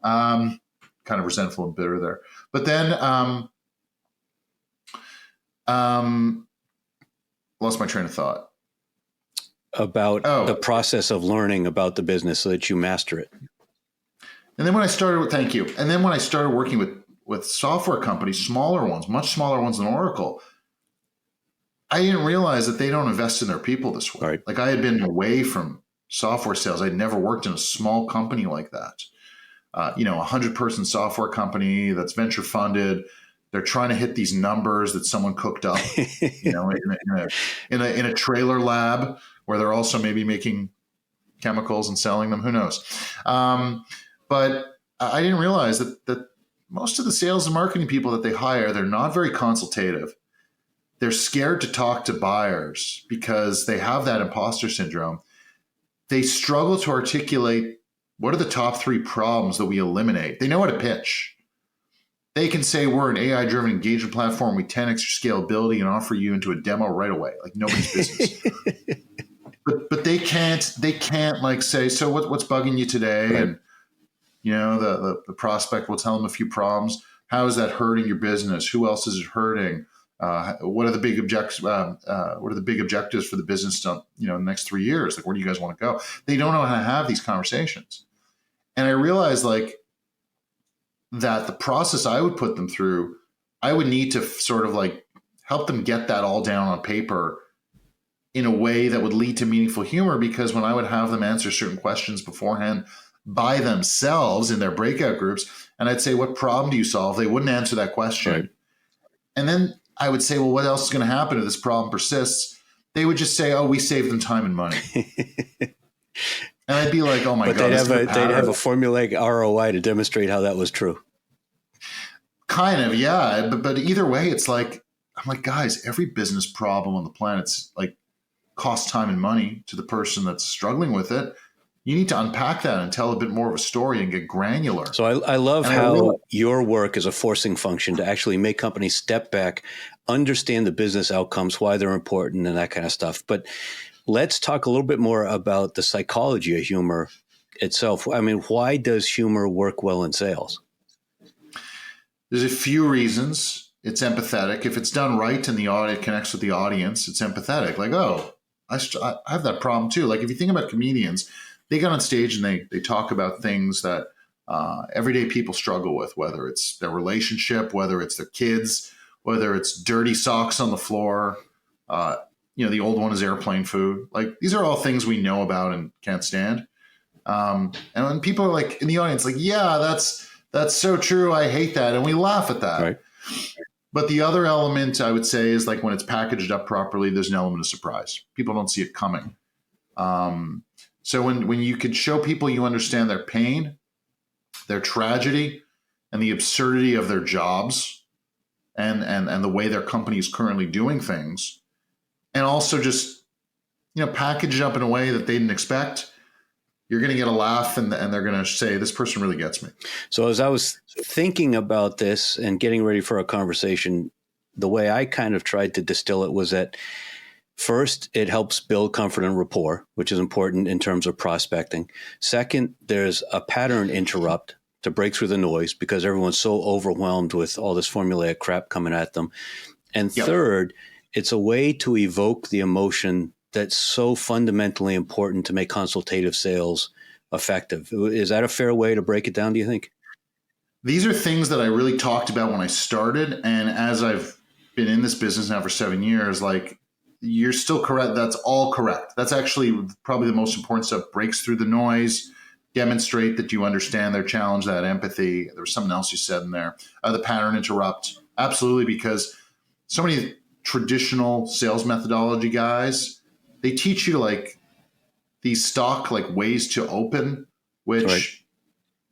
Kind of resentful and bitter there. But then lost my train of thought. About the process of learning about the business so that you master it. And then when I started working with software companies, smaller ones, much smaller ones than Oracle, I didn't realize that they don't invest in their people this way. Right. Like I had been away from software sales. I'd never worked in a small company like that. 100-person software company that's venture funded. They're trying to hit these numbers that someone cooked up, in a trailer lab where they're also maybe making chemicals and selling them. Who knows? But I didn't realize that most of the sales and marketing people that they hire, they're not very consultative. They're scared to talk to buyers because they have that imposter syndrome. They struggle to articulate what are the top 3 problems that we eliminate. They know how to pitch. They can say we're an AI-driven engagement platform. We 10x your scalability and offer you into a demo right away, like nobody's business. But they can't like say, so what's bugging you today? Right. And the prospect will tell them a few problems. How is that hurting your business? Who else is it hurting? What are the big objectives? What are the big objectives for the business? In the next 3 years, like where do you guys want to go? They don't know how to have these conversations. And I realized that the process I would put them through, I would need to sort of like help them get that all down on paper in a way that would lead to meaningful humor. Because when I would have them answer certain questions beforehand by themselves in their breakout groups, and I'd say, what problem do you solve? They wouldn't answer that question. Right. And then I would say, well, what else is going to happen if this problem persists? They would just say, oh, we saved them time and money. And I'd be like, oh my God. They'd have a formulaic ROI to demonstrate how that was true. Kind of, yeah. But either way, it's like I'm like, guys, every business problem on the planet's like costs time and money to the person that's struggling with it. You need to unpack that and tell a bit more of a story and get granular. So I love And how your work is a forcing function to actually make companies step back, understand the business outcomes, why they're important, and that kind of stuff. But let's talk a little bit more about the psychology of humor itself. I mean, why does humor work well in sales? There's a few reasons. It's empathetic. If it's done right and the audience connects with the audience, it's empathetic. Like, oh, I have that problem too. Like if you think about comedians, they get on stage and they talk about things that everyday people struggle with, whether it's their relationship, whether it's their kids, whether it's dirty socks on the floor. The old one is airplane food. Like these are all things we know about and can't stand. And when people are like in the audience, like, yeah, that's so true. I hate that. And we laugh at that. Right. But the other element I would say is like when it's packaged up properly, there's an element of surprise. People don't see it coming. So when you could show people you understand their pain, their tragedy, and the absurdity of their jobs and the way their company is currently doing things, and also just, package it up in a way that they didn't expect, you're going to get a laugh and they're going to say, this person really gets me. So as I was thinking about this and getting ready for a conversation, the way I kind of tried to distill it was that first, it helps build comfort and rapport, which is important in terms of prospecting. Second, there's a pattern interrupt to break through the noise because everyone's so overwhelmed with all this formulaic crap coming at them. And third, it's a way to evoke the emotion that's so fundamentally important to make consultative sales effective. Is that a fair way to break it down, do you think? These are things that I really talked about when I started. And as I've been in this business now for 7 years, like, you're still correct. That's all correct. That's actually probably the most important stuff. Breaks through the noise, demonstrate that you understand their challenge, that empathy. There was something else you said in there. The pattern interrupt. Absolutely, because so many traditional sales methodology guys, they teach you like these stock like ways to open, which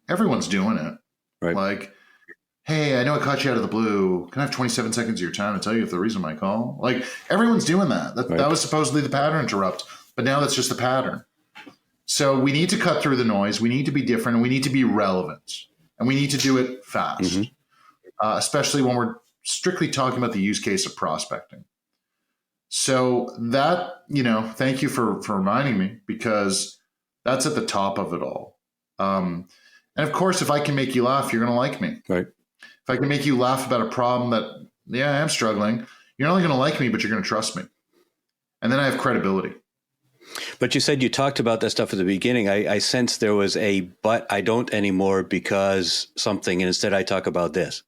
everyone's doing it. Right. Like, hey, I know I caught you out of the blue. Can I have 27 seconds of your time to tell you if the reason my call? Like everyone's doing that. That was supposedly the pattern interrupt, but now that's just the pattern. So we need to cut through the noise. We need to be different and we need to be relevant and we need to do it fast, especially when we're strictly talking about the use case of prospecting. So that, thank you for reminding me because that's at the top of it all. And of course, if I can make you laugh, you're going to like me. Right. If I can make you laugh about a problem that, I am struggling, you're not only going to like me, but you're going to trust me. And then I have credibility. But you said you talked about that stuff at the beginning. I sensed there was but I don't anymore because something, and instead I talk about this.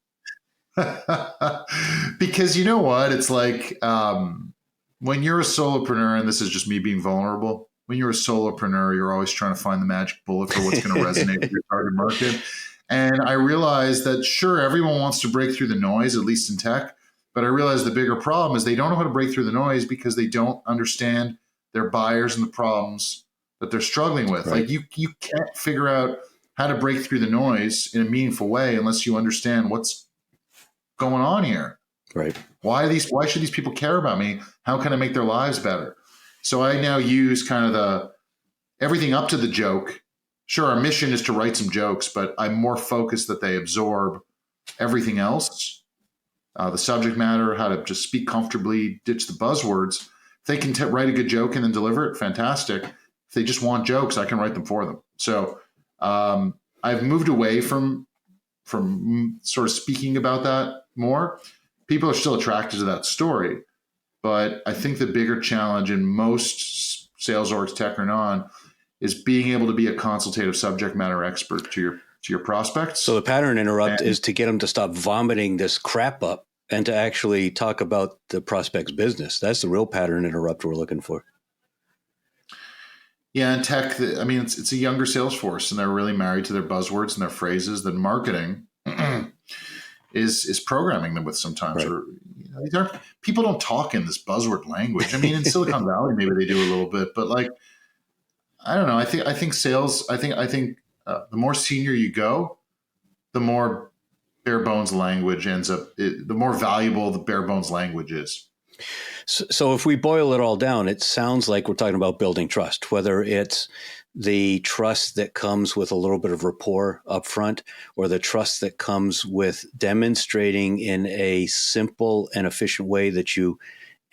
Because you know what? It's like when you're a solopreneur, and this is just me being vulnerable, when you're a solopreneur, you're always trying to find the magic bullet for what's going to resonate with your target market. And I realized that, sure, everyone wants to break through the noise, at least in tech. But I realized the bigger problem is they don't know how to break through the noise because they don't understand their buyers and the problems that they're struggling with. Right. Like you can't figure out how to break through the noise in a meaningful way unless you understand what's going on here. Right. Why should these people care about me? How can I make their lives better? So I now use kind of everything up to the joke. Sure, our mission is to write some jokes, but I'm more focused that they absorb everything else, the subject matter, how to just speak comfortably, ditch the buzzwords. If they can write a good joke and then deliver it, fantastic. If they just want jokes, I can write them for them. So I've moved away from sort of speaking about that more. People are still attracted to that story, but I think the bigger challenge in most sales orgs, tech or non, is being able to be a consultative subject matter expert to your prospects. So the pattern interrupt is to get them to stop vomiting this crap up and to actually talk about the prospect's business. That's the real pattern interrupt we're looking for. Yeah, in tech, it's a younger sales force, and they're really married to their buzzwords and their phrases that marketing is programming them with sometimes. Right. Or people don't talk in this buzzword language. I mean, in Silicon Valley, maybe they do a little bit, but like, I don't know. I think sales. I think the more senior you go, the more bare bones language the more valuable the bare bones language is. So if we boil it all down, it sounds like we're talking about building trust, whether it's the trust that comes with a little bit of rapport up front, or the trust that comes with demonstrating in a simple and efficient way that you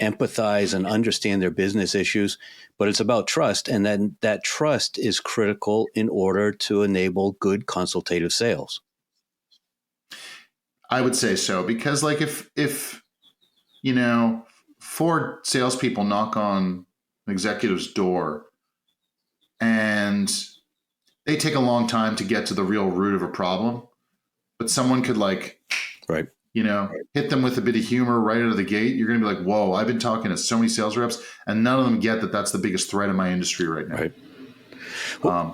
empathize and understand their business issues. But it's about trust. And then that trust is critical in order to enable good consultative sales. I would say so, because like if four salespeople knock on an executive's door and they take a long time to get to the real root of a problem, but someone could right. Hit them with a bit of humor right out of the gate, you're going to be like, whoa, I've been talking to so many sales reps and none of them get that that's the biggest threat in my industry right now. Right.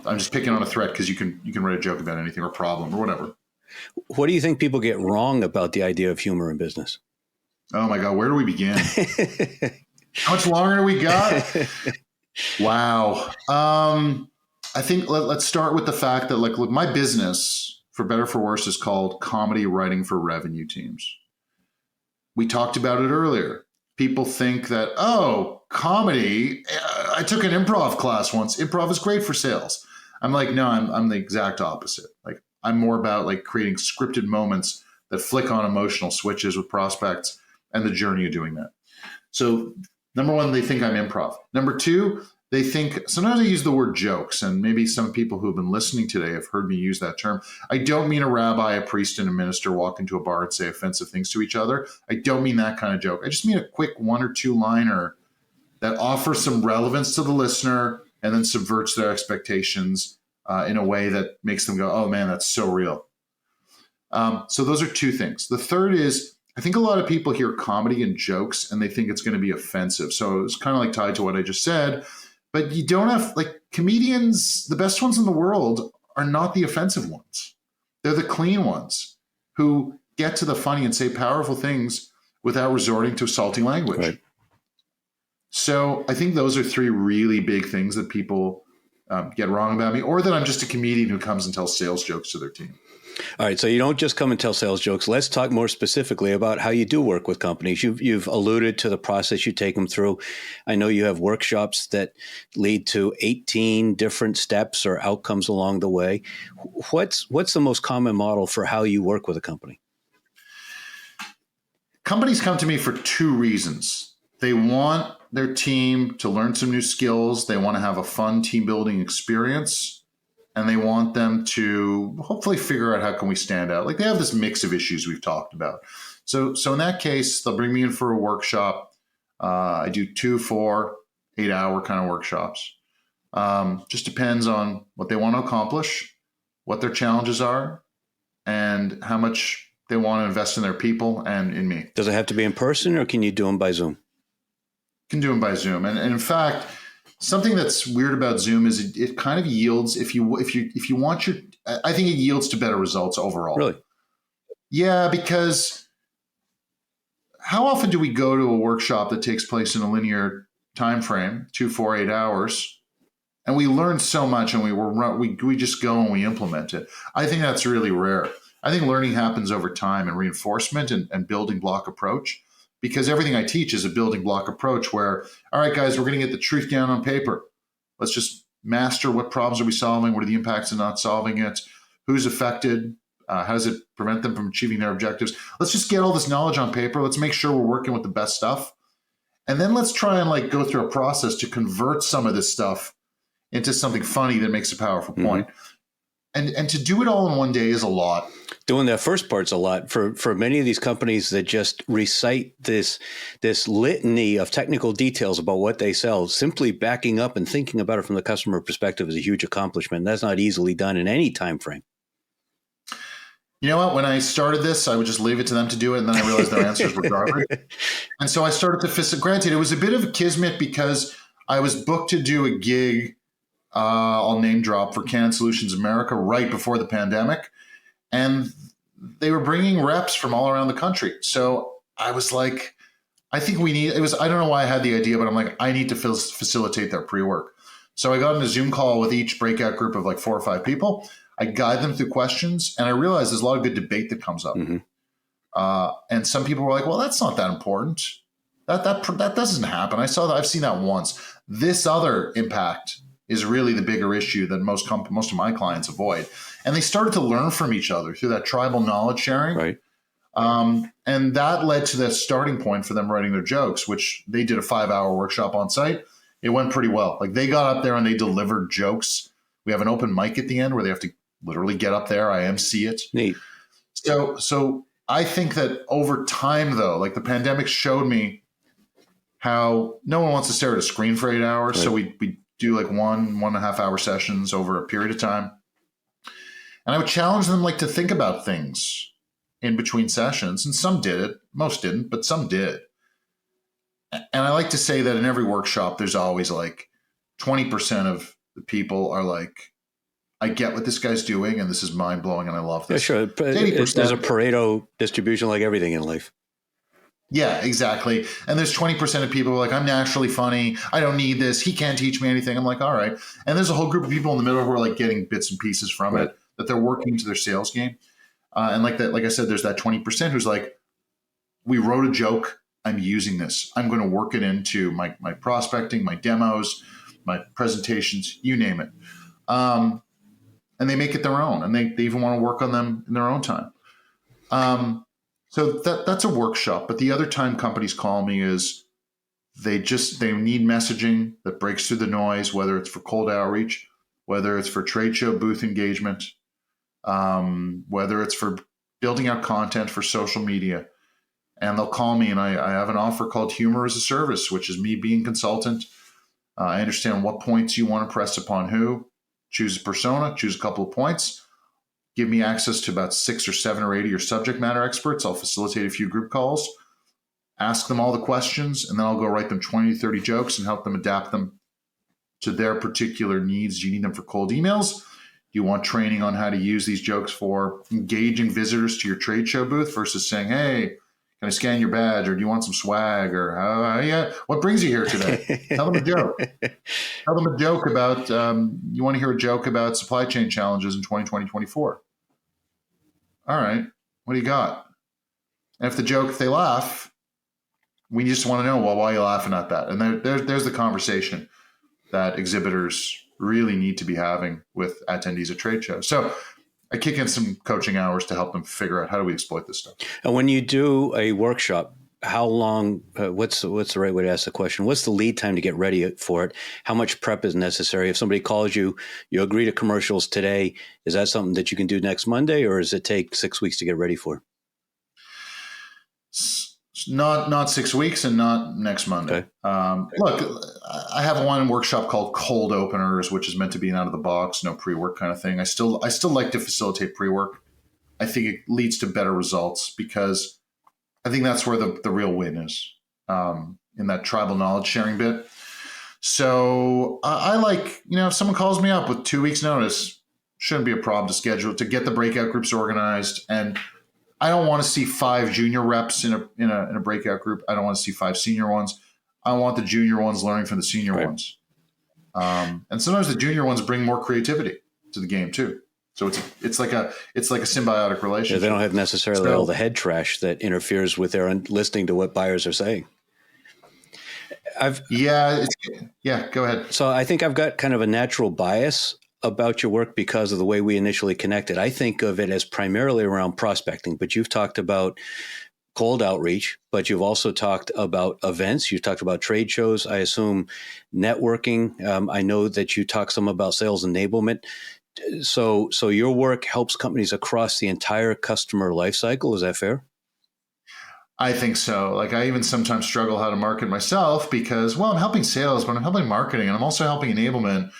I'm just picking on a threat because you can write a joke about anything or problem or whatever. What do you think people get wrong about the idea of humor in business? Oh my God, where do we begin? How much longer do we got? Wow. I think let's start with the fact that look, my business, for better or for worse, is called Comedy Writing for Revenue Teams. We talked about it earlier. People think that, comedy, I took an improv class once. Improv is great for sales. I'm like, no, I'm the exact opposite. Like, I'm more about creating scripted moments that flick on emotional switches with prospects and the journey of doing that. So number one, they think I'm improv. Number two, they think, sometimes I use the word jokes, and maybe some people who have been listening today have heard me use that term. I don't mean a rabbi, a priest, and a minister walk into a bar and say offensive things to each other. I don't mean that kind of joke. I just mean a quick one or two liner that offers some relevance to the listener and then subverts their expectations in a way that makes them go, oh man, that's so real. So those are two things. The third is, I think a lot of people hear comedy and jokes and they think it's going to be offensive. So it's kind of tied to what I just said, but you don't have comedians, the best ones in the world are not the offensive ones. They're the clean ones who get to the funny and say powerful things without resorting to assaulting language. Right. So I think those are three really big things that people get wrong about me, or that I'm just a comedian who comes and tells sales jokes to their team. All right. So you don't just come and tell sales jokes. Let's talk more specifically about how you do work with companies. You've alluded to the process you take them through. I know you have workshops that lead to 18 different steps or outcomes along the way. What's the most common model for how you work with a company? Companies come to me for two reasons. They want their team to learn some new skills. They want to have a fun team building experience. And they want them to hopefully figure out how can we stand out. They have this mix of issues we've talked about. So in that case, they'll bring me in for a workshop. I do 2, 4, 8-hour kind of workshops. Just depends on what they want to accomplish, what their challenges are, and how much they want to invest in their people and in me. Does it have to be in person, or can you do them by Zoom? Can do them by Zoom. And in fact, something that's weird about Zoom is it kind of yields, if you want I think it yields to better results overall. Really? Yeah, because how often do we go to a workshop that takes place in a linear time frame, 2, 4, 8 hours, and we learn so much and we just go and we implement it? I think that's really rare. I think learning happens over time and reinforcement and building block approach. Because everything I teach is a building block approach where, all right, guys, we're going to get the truth down on paper. Let's just master what problems are we solving? What are the impacts of not solving it? Who's affected? How does it prevent them from achieving their objectives? Let's just get all this knowledge on paper. Let's make sure we're working with the best stuff. And then let's try and go through a process to convert some of this stuff into something funny that makes a powerful point. And to do it all in one day is a lot. Doing that first part's a lot for many of these companies that just recite this litany of technical details about what they sell. Simply backing up and thinking about it from the customer perspective is a huge accomplishment. That's not easily done in any time frame. You know what? When I started this, I would just leave it to them to do it, and then I realized their answers were garbage. And so I started to granted, it was a bit of a kismet because I was booked to do a gig. I'll name drop, for Canon Solutions America right before the pandemic. And they were bringing reps from all around the country. So I was like, I think I don't know why I had the idea, but I'm like, I need to facilitate their pre-work. So I got in a Zoom call with each breakout group of 4 or 5 people. I guide them through questions, and I realize there's a lot of good debate that comes up. Mm-hmm. And some people were like, "Well, that's not that important. That doesn't happen." I've seen that once. This other impact is really the bigger issue that most of my clients avoid. And they started to learn from each other through that tribal knowledge sharing. Right. And that led to the starting point for them writing their jokes, which they did a 5-hour workshop on site. It went pretty well. Like, they got up there and they delivered jokes. We have an open mic at the end where they have to literally get up there. I MC it. Neat. So I think that over time, though, like, the pandemic showed me how no one wants to stare at a screen for 8 hours. Right. So we do like 1.5 hour sessions over a period of time. And I would challenge them, like, to think about things in between sessions. And some did it. Most didn't, but some did. And I like to say that in every workshop, there's always like 20% of the people are like, I get what this guy's doing, and this is mind blowing, and I love this. Yeah, sure. There's a Pareto distribution like everything in life. Yeah, exactly. And there's 20% of people who are like, I'm naturally funny. I don't need this. He can't teach me anything. I'm like, all right. And there's a whole group of people in the middle who are like getting bits and pieces from it, that they're working to their sales game. And like I said, there's that 20% who's like, we wrote a joke. I'm using this. I'm going to work it into my prospecting, my demos, my presentations, you name it. And they make it their own, and they even want to work on them in their own time. So that's a workshop. But the other time companies call me is they need messaging that breaks through the noise, whether it's for cold outreach, whether it's for trade show booth engagement, whether it's for building out content for social media. And they'll call me, and I have an offer called Humor as a Service, which is me being consultant. I understand what points you want to press upon who. Choose a persona, choose a couple of points. Give me access to about 6 or 7 or 8 of your subject matter experts. I'll facilitate a few group calls, ask them all the questions, and then I'll go write them 20 to 30 jokes and help them adapt them to their particular needs. Do you need them for cold emails? Do you want training on how to use these jokes for engaging visitors to your trade show booth versus saying, hey, can I scan your badge, or do you want some swag, or what brings you here today? Tell them a joke. Tell them a joke about, you want to hear a joke about supply chain challenges in 2020-24. All right, what do you got? And if they laugh, we just want to know, well, why are you laughing at that? And there's the conversation that exhibitors really need to be having with attendees at trade shows. So I kick in some coaching hours to help them figure out, how do we exploit this stuff? And when you do a workshop, how long, what's the right way to ask the question? What's the lead time to get ready for it? How much prep is necessary? If somebody calls you, you agree to commercials today, is that something that you can do next Monday, or does it take 6 weeks to get ready for? Not 6 weeks and not next Monday. Okay. Look, I have one workshop called Cold Openers, which is meant to be an out of the box, no pre-work kind of thing. I still like to facilitate pre-work. I think it leads to better results, because I think that's where the real win is, in that tribal knowledge sharing bit. So I like, if someone calls me up with 2 weeks notice, shouldn't be a problem to schedule, to get the breakout groups organized. And I don't want to see 5 junior reps in a breakout group. I don't want to see 5 senior ones. I want the junior ones learning from the senior ones. And sometimes the junior ones bring more creativity to the game too. So it's like a symbiotic relationship. Yeah, they don't have necessarily all the head trash that interferes with their listening to what buyers are saying. Go ahead. So I think I've got kind of a natural bias about your work because of the way we initially connected. I think of it as primarily around prospecting, but you've talked about cold outreach, but you've also talked about events. You've talked about trade shows. I assume networking. I know that you talk some about sales enablement. So your work helps companies across the entire customer life cycle. Is that fair? I think so. Like, I even sometimes struggle how to market myself because, I'm helping sales, but I'm helping marketing, and I'm also helping enablement,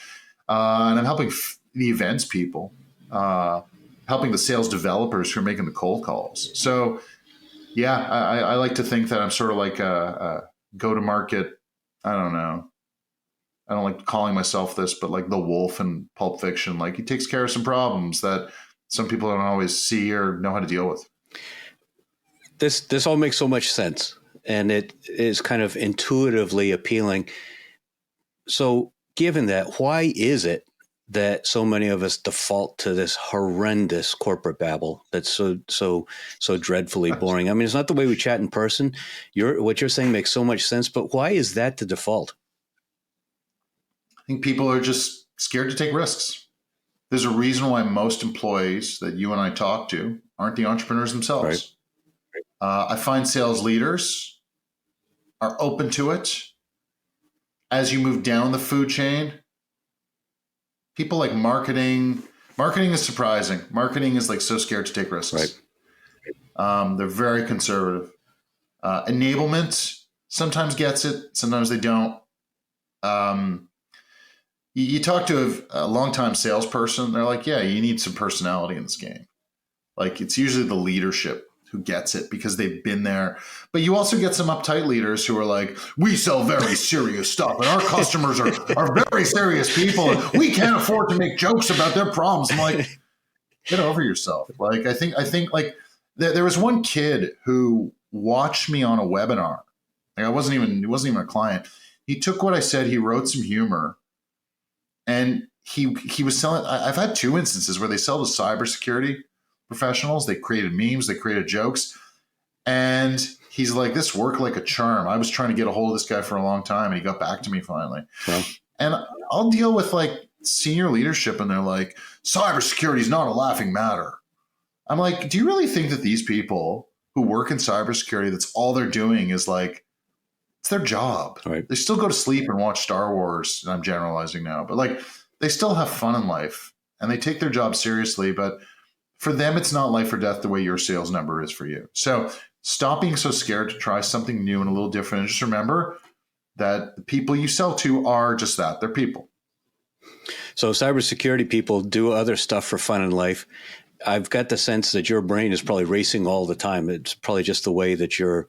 and I'm helping the events people, helping the sales developers who are making the cold calls. So, I like to think that I'm sort of like a go-to-market. I don't know. I don't like calling myself this, but like the wolf in Pulp Fiction. Like, he takes care of some problems that some people don't always see or know how to deal with. This all makes so much sense, and it is kind of intuitively appealing. So given that, why is it that so many of us default to this horrendous corporate babble that's so dreadfully boring? I mean, it's not the way we chat in person. What you're saying makes so much sense, but why is that the default? I think people are just scared to take risks. There's a reason why most employees that you and I talk to aren't the entrepreneurs themselves. Right. I find sales leaders are open to it. As you move down the food chain, people like marketing. Marketing is surprising. Marketing is like so scared to take risks. Right. They're very conservative. Enablement sometimes gets it. Sometimes they don't. You talk to a longtime salesperson, they're like, yeah, you need some personality in this game. Like, it's usually the leadership who gets it because they've been there. But you also get some uptight leaders who are like, we sell very serious stuff and our customers are very serious people and we can't afford to make jokes about their problems. I'm like, get over yourself. Like, I think like there was one kid who watched me on a webinar. Like, he wasn't even a client. He took what I said, he wrote some humor, and he was selling. I've had 2 instances where they sell to cybersecurity professionals. They created memes, they created jokes, and he's like, this worked like a charm. I was trying to get a hold of this guy for a long time, and he got back to me finally. Well, and I'll deal with like senior leadership, and they're like, cybersecurity is not a laughing matter. I'm like, do you really think that these people who work in cybersecurity, that's all they're doing is like, it's their job. Right. They still go to sleep and watch Star Wars. And I'm generalizing now, but like, they still have fun in life and they take their job seriously. But for them, it's not life or death the way your sales number is for you. So stop being so scared to try something new and a little different. And just remember that the people you sell to are just that. They're people. So cybersecurity people do other stuff for fun in life. I've got the sense that your brain is probably racing all the time. It's probably just the way that you're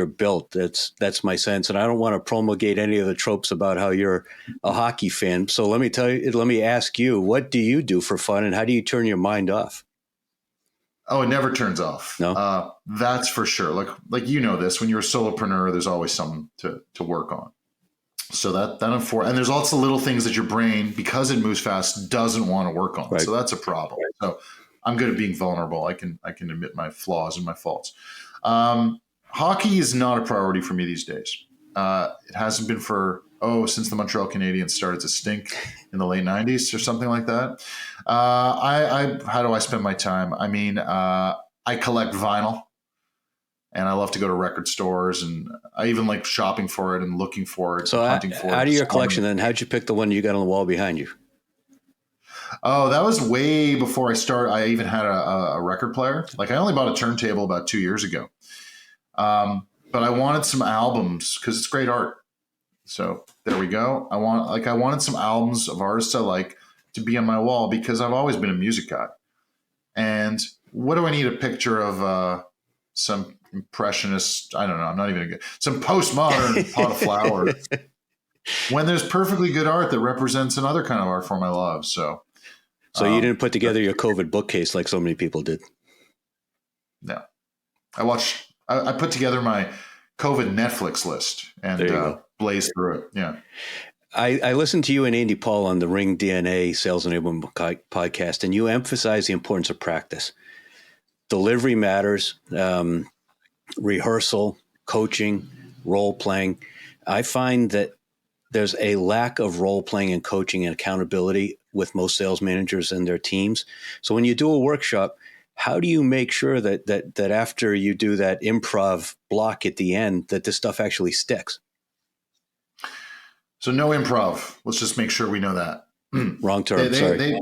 built. That's my sense. And I don't want to promulgate any of the tropes about how you're a hockey fan. So let me ask you, what do you do for fun and how do you turn your mind off? Oh, it never turns off. No, that's for sure. Like, you know this, when you're a solopreneur, there's always something to work on. So and there's lots of little things that your brain, because it moves fast, doesn't want to work on. Right. So that's a problem. Right. So I'm good at being vulnerable. I can admit my flaws and my faults. Hockey is not a priority for me these days. It hasn't been since the Montreal Canadiens started to stink in the late 90s or something like that. How do I spend my time? I mean, I collect vinyl and I love to go to record stores, and I even like shopping for it and looking for it, so hunting for it. Out of your collection then, how'd you pick the one you got on the wall behind you? Oh, that was way before I started. I even had a record player. Like, I only bought a turntable about 2 years ago. But I wanted some albums because it's great art. So there we go. I wanted some albums of artists I like to be on my wall because I've always been a music guy. And what do I need a picture of some impressionist? I don't know. I'm not even some postmodern pot of flowers when there's perfectly good art that represents another kind of art form I love. So you didn't put together your COVID bookcase like so many people did. No, I put together my COVID Netflix list and blazed through it. Yeah. I listened to you and Andy Paul on the Ring DNA Sales Enablement podcast, and you emphasize the importance of practice. Delivery matters, rehearsal, coaching, role playing. I find that there's a lack of role playing and coaching and accountability with most sales managers and their teams. So when you do a workshop, how do you make sure that after you do that improv block at the end, that this stuff actually sticks? So no improv. Let's just make sure we know that. Wrong term. Sorry.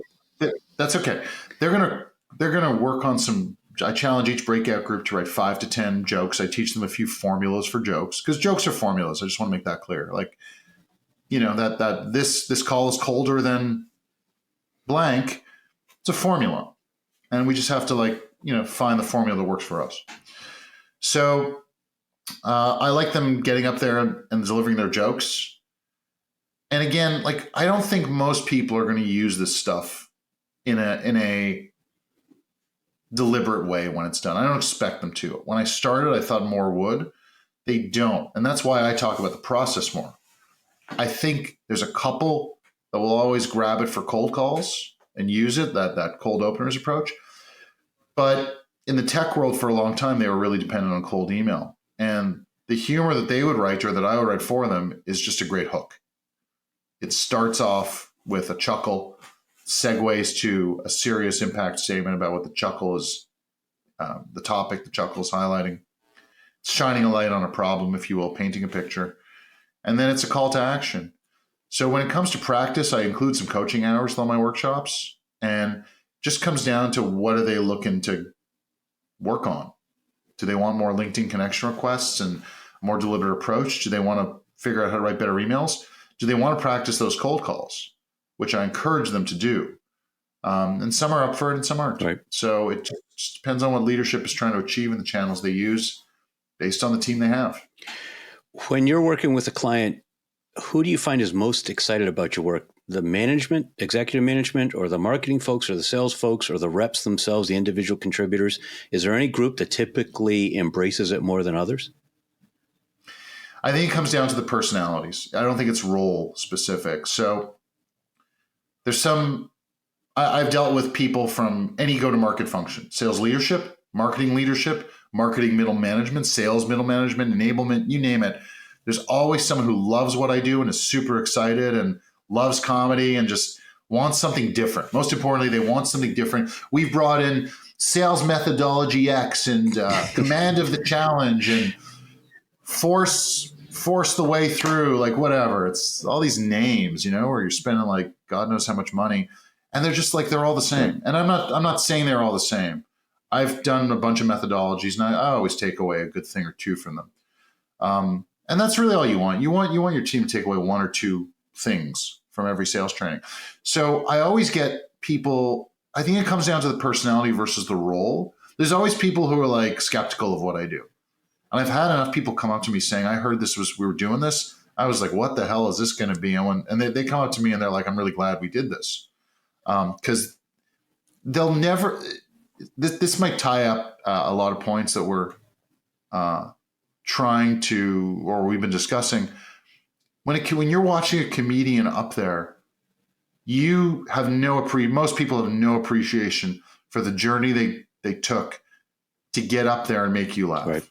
That's okay. They're gonna work on some. I challenge each breakout group to write 5 to 10 jokes. I teach them a few formulas for jokes because jokes are formulas. I just want to make that clear. Like, you know, that this call is colder than blank. It's a formula. And we just have to find the formula that works for us. So I like them getting up there and delivering their jokes. And again, like, I don't think most people are going to use this stuff in a deliberate way when it's done. I don't expect them to. When I started, I thought more would. They don't. And that's why I talk about the process more. I think there's a couple that will always grab it for cold calls and use it, that cold openers approach. But in the tech world for a long time, they were really dependent on cold email. And the humor that they would write or that I would write for them is just a great hook. It starts off with a chuckle, segues to a serious impact statement about what the chuckle is, the topic the chuckle is highlighting. It's shining a light on a problem, if you will, painting a picture. And then it's a call to action. So when it comes to practice, I include some coaching hours with all my workshops, and just comes down to what are they looking to work on? Do they want more LinkedIn connection requests and a more deliberate approach? Do they want to figure out how to write better emails? Do they want to practice those cold calls, which I encourage them to do? And some are up for it and some aren't. Right. So it just depends on what leadership is trying to achieve and the channels they use based on the team they have. When you're working with a client, who do you find is most excited about your work? The management, executive management, or the marketing folks, or the sales folks, or the reps themselves, the individual contributors? Is there any group that typically embraces it more than others? I think it comes down to the personalities. I don't think it's role specific. So there's I've dealt with people from any go-to-market function: sales leadership, marketing middle management, sales middle management, enablement, you name it. There's always someone who loves what I do and is super excited and loves comedy and just wants something different. Most importantly, they want something different. We've brought in sales methodology X and command of the challenge and force the way through, like whatever. It's all these names, where you're spending like God knows how much money. And they're just like, they're all the same. And I'm not saying they're all the same. I've done a bunch of methodologies, and I always take away a good thing or two from them. And that's really all you want. You want your team to take away one or two things from every sales training. So I always get people, I think it comes down to the personality versus the role. There's always people who are like skeptical of what I do. And I've had enough people come up to me saying, I heard we were doing this. I was like, what the hell is this going to be? And they come up to me and they're like, I'm really glad we did this. Because they'll never, this might tie up a lot of points that we're trying to, or we've been discussing. When you're watching a comedian up there, you have most people have no appreciation for the journey they took to get up there and make you laugh. Right.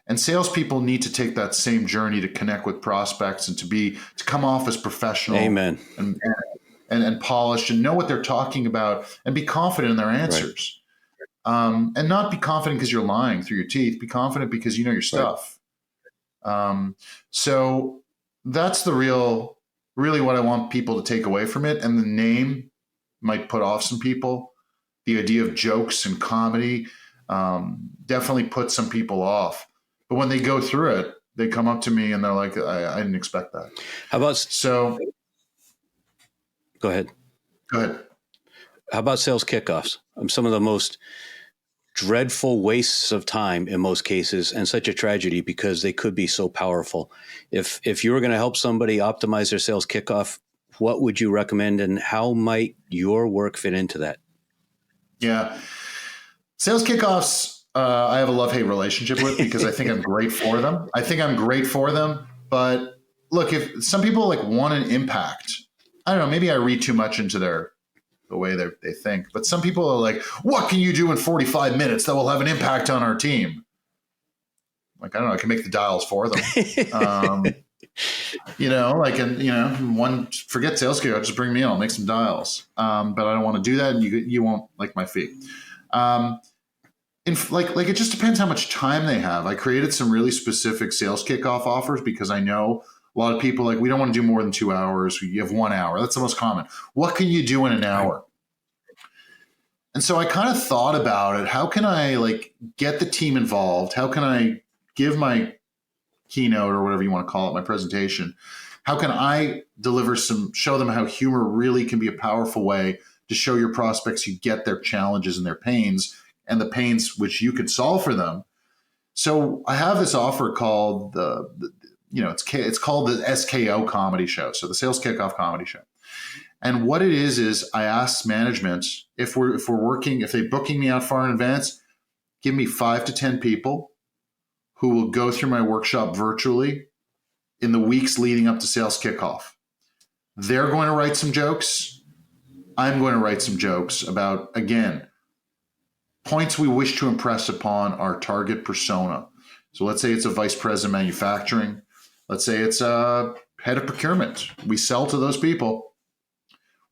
And salespeople need to take that same journey to connect with prospects and to come off as professional. Amen. And polished and know what they're talking about and be confident in their answers. Right. And not be confident because you're lying through your teeth. Be confident because you know your stuff. Right. So that's really what I want people to take away from it. And the name might put off some people. The idea of jokes and comedy definitely puts some people off. But when they go through it, they come up to me and they're like, I didn't expect that. How about so? Go ahead. How about sales kickoffs? Some of the most dreadful wastes of time in most cases, and such a tragedy because they could be so powerful. If you were going to help somebody optimize their sales kickoff, what would you recommend, and how might your work fit into that? Yeah. Sales kickoffs, I have a love-hate relationship with because I think I'm great for them. But look, if some people want an impact, I don't know, maybe I read too much into the way they think. But some people are like, what can you do in 45 minutes that will have an impact on our team? Like, I don't know, I can make the dials for them. Forget sales kickoff, just bring me in, I'll make some dials. But I don't want to do that, and you won't like my fee. It just depends how much time they have. I created some really specific sales kickoff offers because I know a lot of people we don't want to do more than 2 hours. You have 1 hour. That's the most common. What can you do in an hour? And so I kind of thought about it. How can I get the team involved? How can I give my keynote or whatever you want to call it, my presentation? How can I show them how humor really can be a powerful way to show your prospects you get their challenges and their pains and the pains which you could solve for them. So I have this offer called it's called the SKO comedy show. So the sales kickoff comedy show. And what it is I ask management if they're booking me out far in advance, give me 5 to 10 people who will go through my workshop virtually in the weeks leading up to sales kickoff. They're going to write some jokes. I'm going to write some jokes about, again, points we wish to impress upon our target persona. So let's say it's a vice president of manufacturing. Let's say it's a head of procurement. We sell to those people.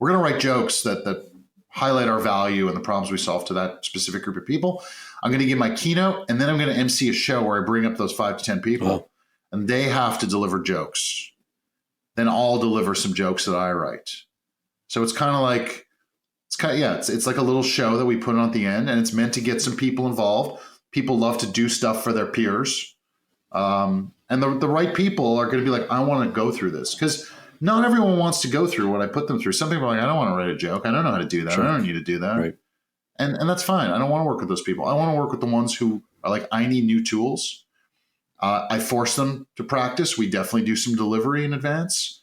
We're going to write jokes that highlight our value and the problems we solve to that specific group of people. I'm going to give my keynote, and then I'm going to MC a show where I bring up those 5 to 10 people, and they have to deliver jokes. Then I'll deliver some jokes that I write. So it's kind of like, it's like a little show that we put on at the end, and it's meant to get some people involved. People love to do stuff for their peers. And the right people are going to be like, I want to go through this, because not everyone wants to go through what I put them through. Some people are like, I don't want to write a joke. I don't know how to do that. Sure. I don't need to do that. Right. And that's fine. I don't want to work with those people. I want to work with the ones who are like, I need new tools. I force them to practice. We definitely do some delivery in advance.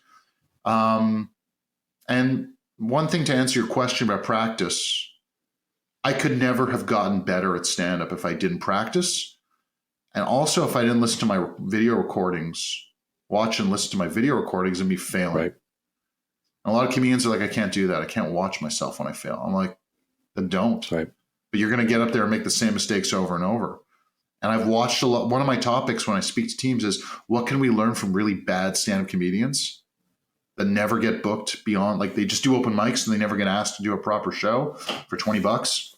And one thing to answer your question about practice, I could never have gotten better at stand-up if I didn't practice. And also if I didn't listen to my video recordings, watch and listen to my video recordings and be failing. Right. And a lot of comedians are like, I can't do that. I can't watch myself when I fail. I'm like, then don't. Right. But you're going to get up there and make the same mistakes over and over. And I've watched a lot. One of my topics when I speak to teams is, what can we learn from really bad stand-up comedians that never get booked beyond, like, they just do open mics and they never get asked to do a proper show for $20.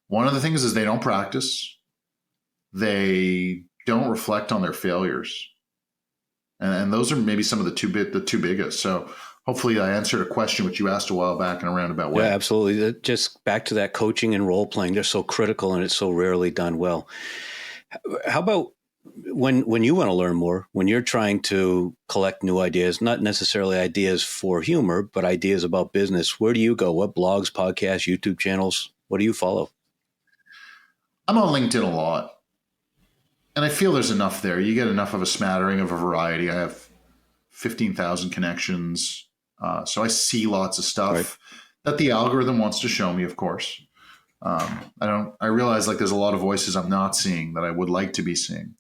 One of the things is they don't practice. They don't reflect on their failures. And those are maybe some of the two biggest. So hopefully I answered a question which you asked a while back in a roundabout way. Yeah, absolutely. Just back to that coaching and role playing. They're so critical and it's so rarely done well. How about when you want to learn more, when you're trying to collect new ideas, not necessarily ideas for humor, but ideas about business, where do you go? What blogs, podcasts, YouTube channels? What do you follow? I'm on LinkedIn a lot. And I feel there's enough there. You get enough of a smattering of a variety. I have 15,000 connections. So I see lots of stuff that the algorithm wants to show me, of course. I realize like there's a lot of voices I'm not seeing that I would like to be seeing.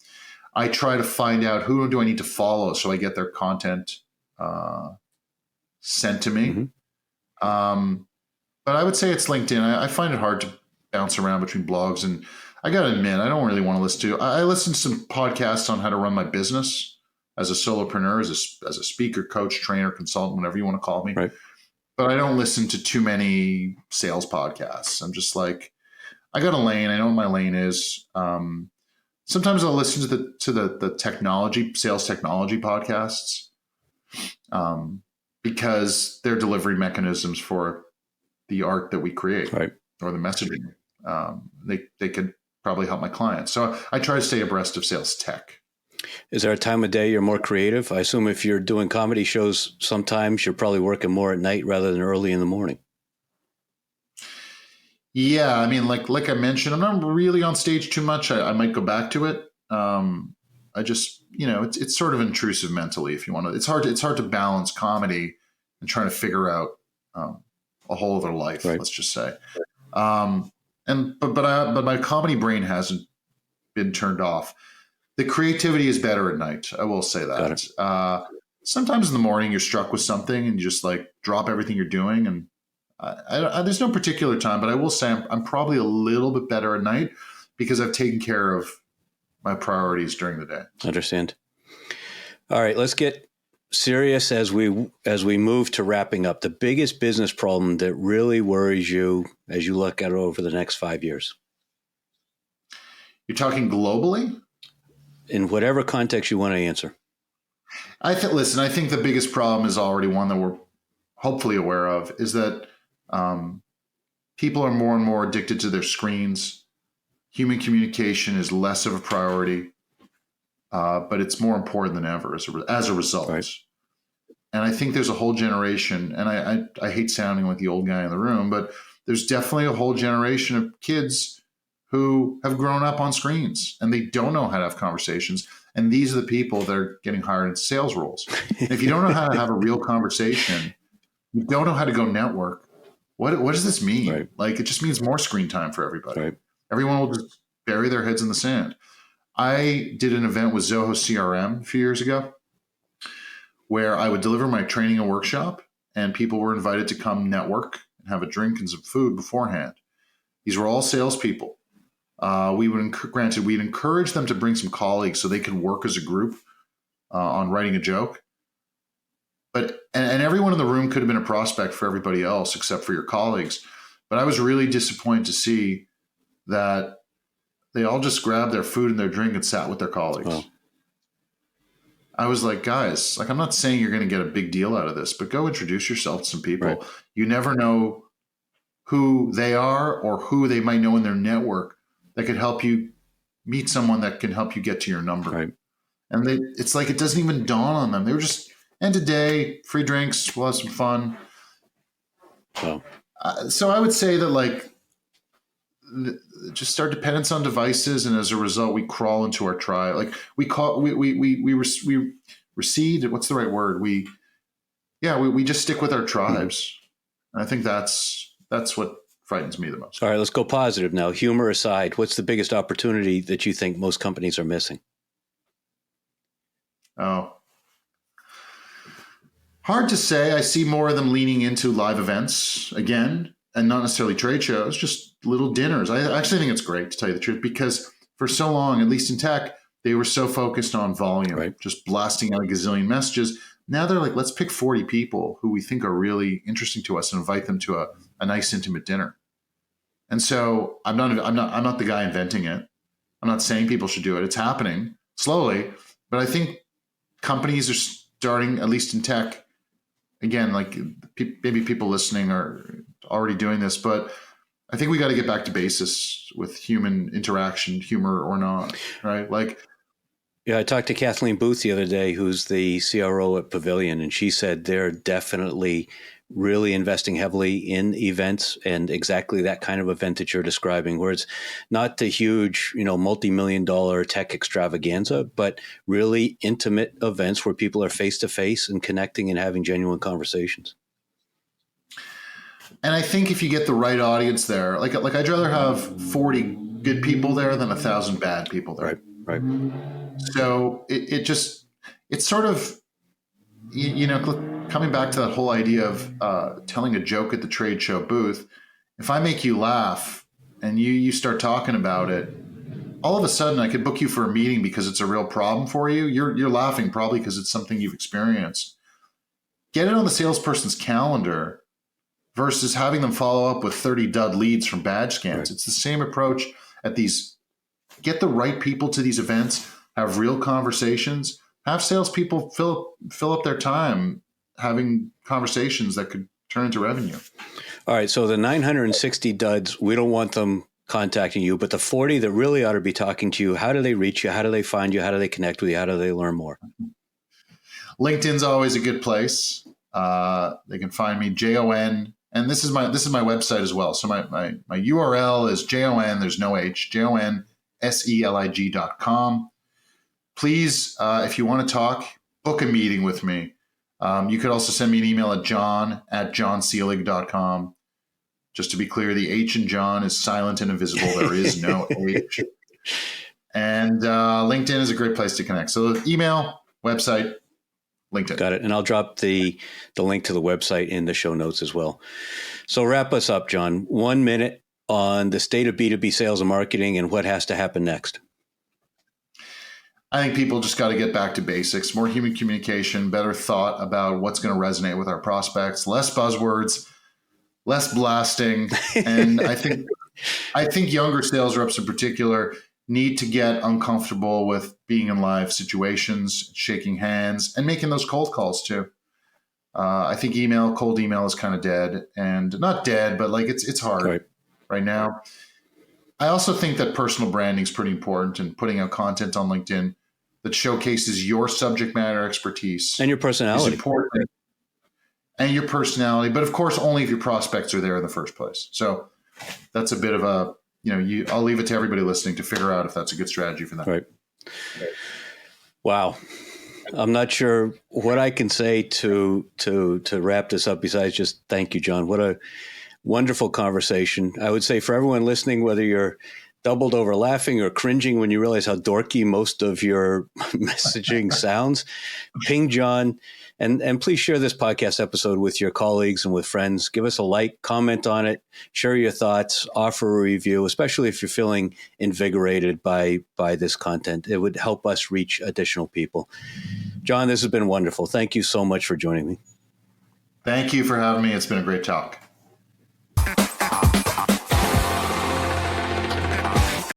I try to find out who do I need to follow so I get their content sent to me. Mm-hmm. But I would say it's LinkedIn. I find it hard to bounce around between blogs, and I got to admit, I don't really want to listen to. I listen to some podcasts on how to run my business as a solopreneur, as a speaker, coach, trainer, consultant, whatever you want to call me. Right. But I don't listen to too many sales podcasts. I'm just like, I got a lane. I know what my lane is. Sometimes I'll listen to the technology, sales technology podcasts, because they're delivery mechanisms for the art that we create, right, or the messaging. They could probably help my clients. So I try to stay abreast of sales tech. Is there a time of day you're more creative? I assume if you're doing comedy shows, sometimes you're probably working more at night rather than early in the morning. Yeah, I mean, like I mentioned, I'm not really on stage too much. I might go back to it. I just, it's sort of intrusive mentally, if you want to. It's hard to balance comedy and trying to figure out a whole other life. Right. Let's just say. But my comedy brain hasn't been turned off. The creativity is better at night. I will say that. Sometimes in the morning you're struck with something and you just like drop everything you're doing. And there's no particular time, but I will say I'm probably a little bit better at night because I've taken care of my priorities during the day. Understand. All right, let's get serious as we move to wrapping up. The biggest business problem that really worries you as you look at it over the next 5 years. You're talking globally? In whatever context you want to answer. I think the biggest problem is already one that we're hopefully aware of, is that people are more and more addicted to their screens. Human communication is less of a priority, but it's more important than ever as a result. Right. And I think there's a whole generation, and I hate sounding like the old guy in the room, but there's definitely a whole generation of kids who have grown up on screens and they don't know how to have conversations. And these are the people that are getting hired into sales roles. And if you don't know how to have a real conversation, you don't know how to go network. What does this mean? Right. Like, it just means more screen time for everybody. Right. Everyone will just bury their heads in the sand. I did an event with Zoho CRM a few years ago where I would deliver my training and workshop, and people were invited to come network and have a drink and some food beforehand. These were all salespeople. We'd encourage them to bring some colleagues so they could work as a group on writing a joke. But and everyone in the room could have been a prospect for everybody else except for your colleagues. But I was really disappointed to see that they all just grabbed their food and their drink and sat with their colleagues. Oh. I was like, guys, like, I'm not saying you're going to get a big deal out of this, but go introduce yourself to some people. Right. You never know who they are or who they might know in their network that could help you meet someone that can help you get to your number. Right. And it's like, it doesn't even dawn on them. They were just, end of day, free drinks, we'll have some fun. Oh. So I would say that, like, just our dependence on devices, and as a result, we crawl into our tribe. Like we recede. What's the right word? We just stick with our tribes. Mm-hmm. And I think that's what frightens me the most. All right, let's go positive now. Humor aside, what's the biggest opportunity that you think most companies are missing? Oh, hard to say. I see more of them leaning into live events again. And not necessarily trade shows, just little dinners. I actually think it's great, to tell you the truth, because for so long, at least in tech, they were so focused on volume, right, just blasting out a gazillion messages. Now they're like, let's pick 40 people who we think are really interesting to us and invite them to a nice, intimate dinner. And so I'm not the guy inventing it. I'm not saying people should do it. It's happening slowly, but I think companies are starting, at least in tech. Again, like maybe people listening are already doing this, but I think we got to get back to basis with human interaction, humor or not, right? Like, yeah, I talked to Kathleen Booth the other day, who's the CRO at Pavilion, and she said they're definitely really investing heavily in events, and exactly that kind of event that you're describing, where it's not the huge, multi-million-dollar tech extravaganza, but really intimate events where people are face-to-face and connecting and having genuine conversations. And I think if you get the right audience there, like I'd rather have 40 good people there than 1,000 bad people there. Right. So it's sort of, coming back to that whole idea of telling a joke at the trade show booth. If I make you laugh and you start talking about it, all of a sudden I could book you for a meeting because it's a real problem for you. You're laughing probably because it's something you've experienced. Get it on the salesperson's calendar versus having them follow up with 30 dud leads from badge scans. Right. It's the same approach at these. Get the right people to these events, have real conversations, have salespeople fill up their time having conversations that could turn into revenue. All right. So the 960 duds, we don't want them contacting you, but the 40 that really ought to be talking to you, how do they reach you? How do they find you? How do they connect with you? How do they learn more? LinkedIn's always a good place. They can find me, JON. And this is my website as well. So my URL is JON, there's no H, JONSELIG.com. Please, if you want to talk, book a meeting with me. You could also send me an email at john@jonselig.com. Just to be clear, the H in John is silent and invisible. There is no H. And LinkedIn is a great place to connect. So email, website, LinkedIn. Got it. And I'll drop the link to the website in the show notes as well. So wrap us up, Jon. 1 minute on the state of B2B sales and marketing and what has to happen next. I think people just got to get back to basics, more human communication, better thought about what's going to resonate with our prospects, less buzzwords, less blasting. And I think younger sales reps in particular need to get uncomfortable with being in live situations, shaking hands, and making those cold calls too. I think cold email is kind of dead, and not dead, but like it's hard right now. I also think that personal branding is pretty important, and putting out content on LinkedIn that showcases your subject matter expertise and your personality is important. And your personality, but of course, only if your prospects are there in the first place. So that's a bit of a, I'll leave it to everybody listening to figure out if that's a good strategy for them. Right. Wow. I'm not sure what I can say to wrap this up besides just thank you, Jon. What a wonderful conversation. I would say for everyone listening, whether you're doubled over laughing or cringing when you realize how dorky most of your messaging sounds, ping Jon. And please share this podcast episode with your colleagues and with friends. Give us a like, comment on it, share your thoughts, offer a review, especially if you're feeling invigorated by this content. It would help us reach additional people. Jon, this has been wonderful. Thank you so much for joining me. Thank you for having me. It's been a great talk.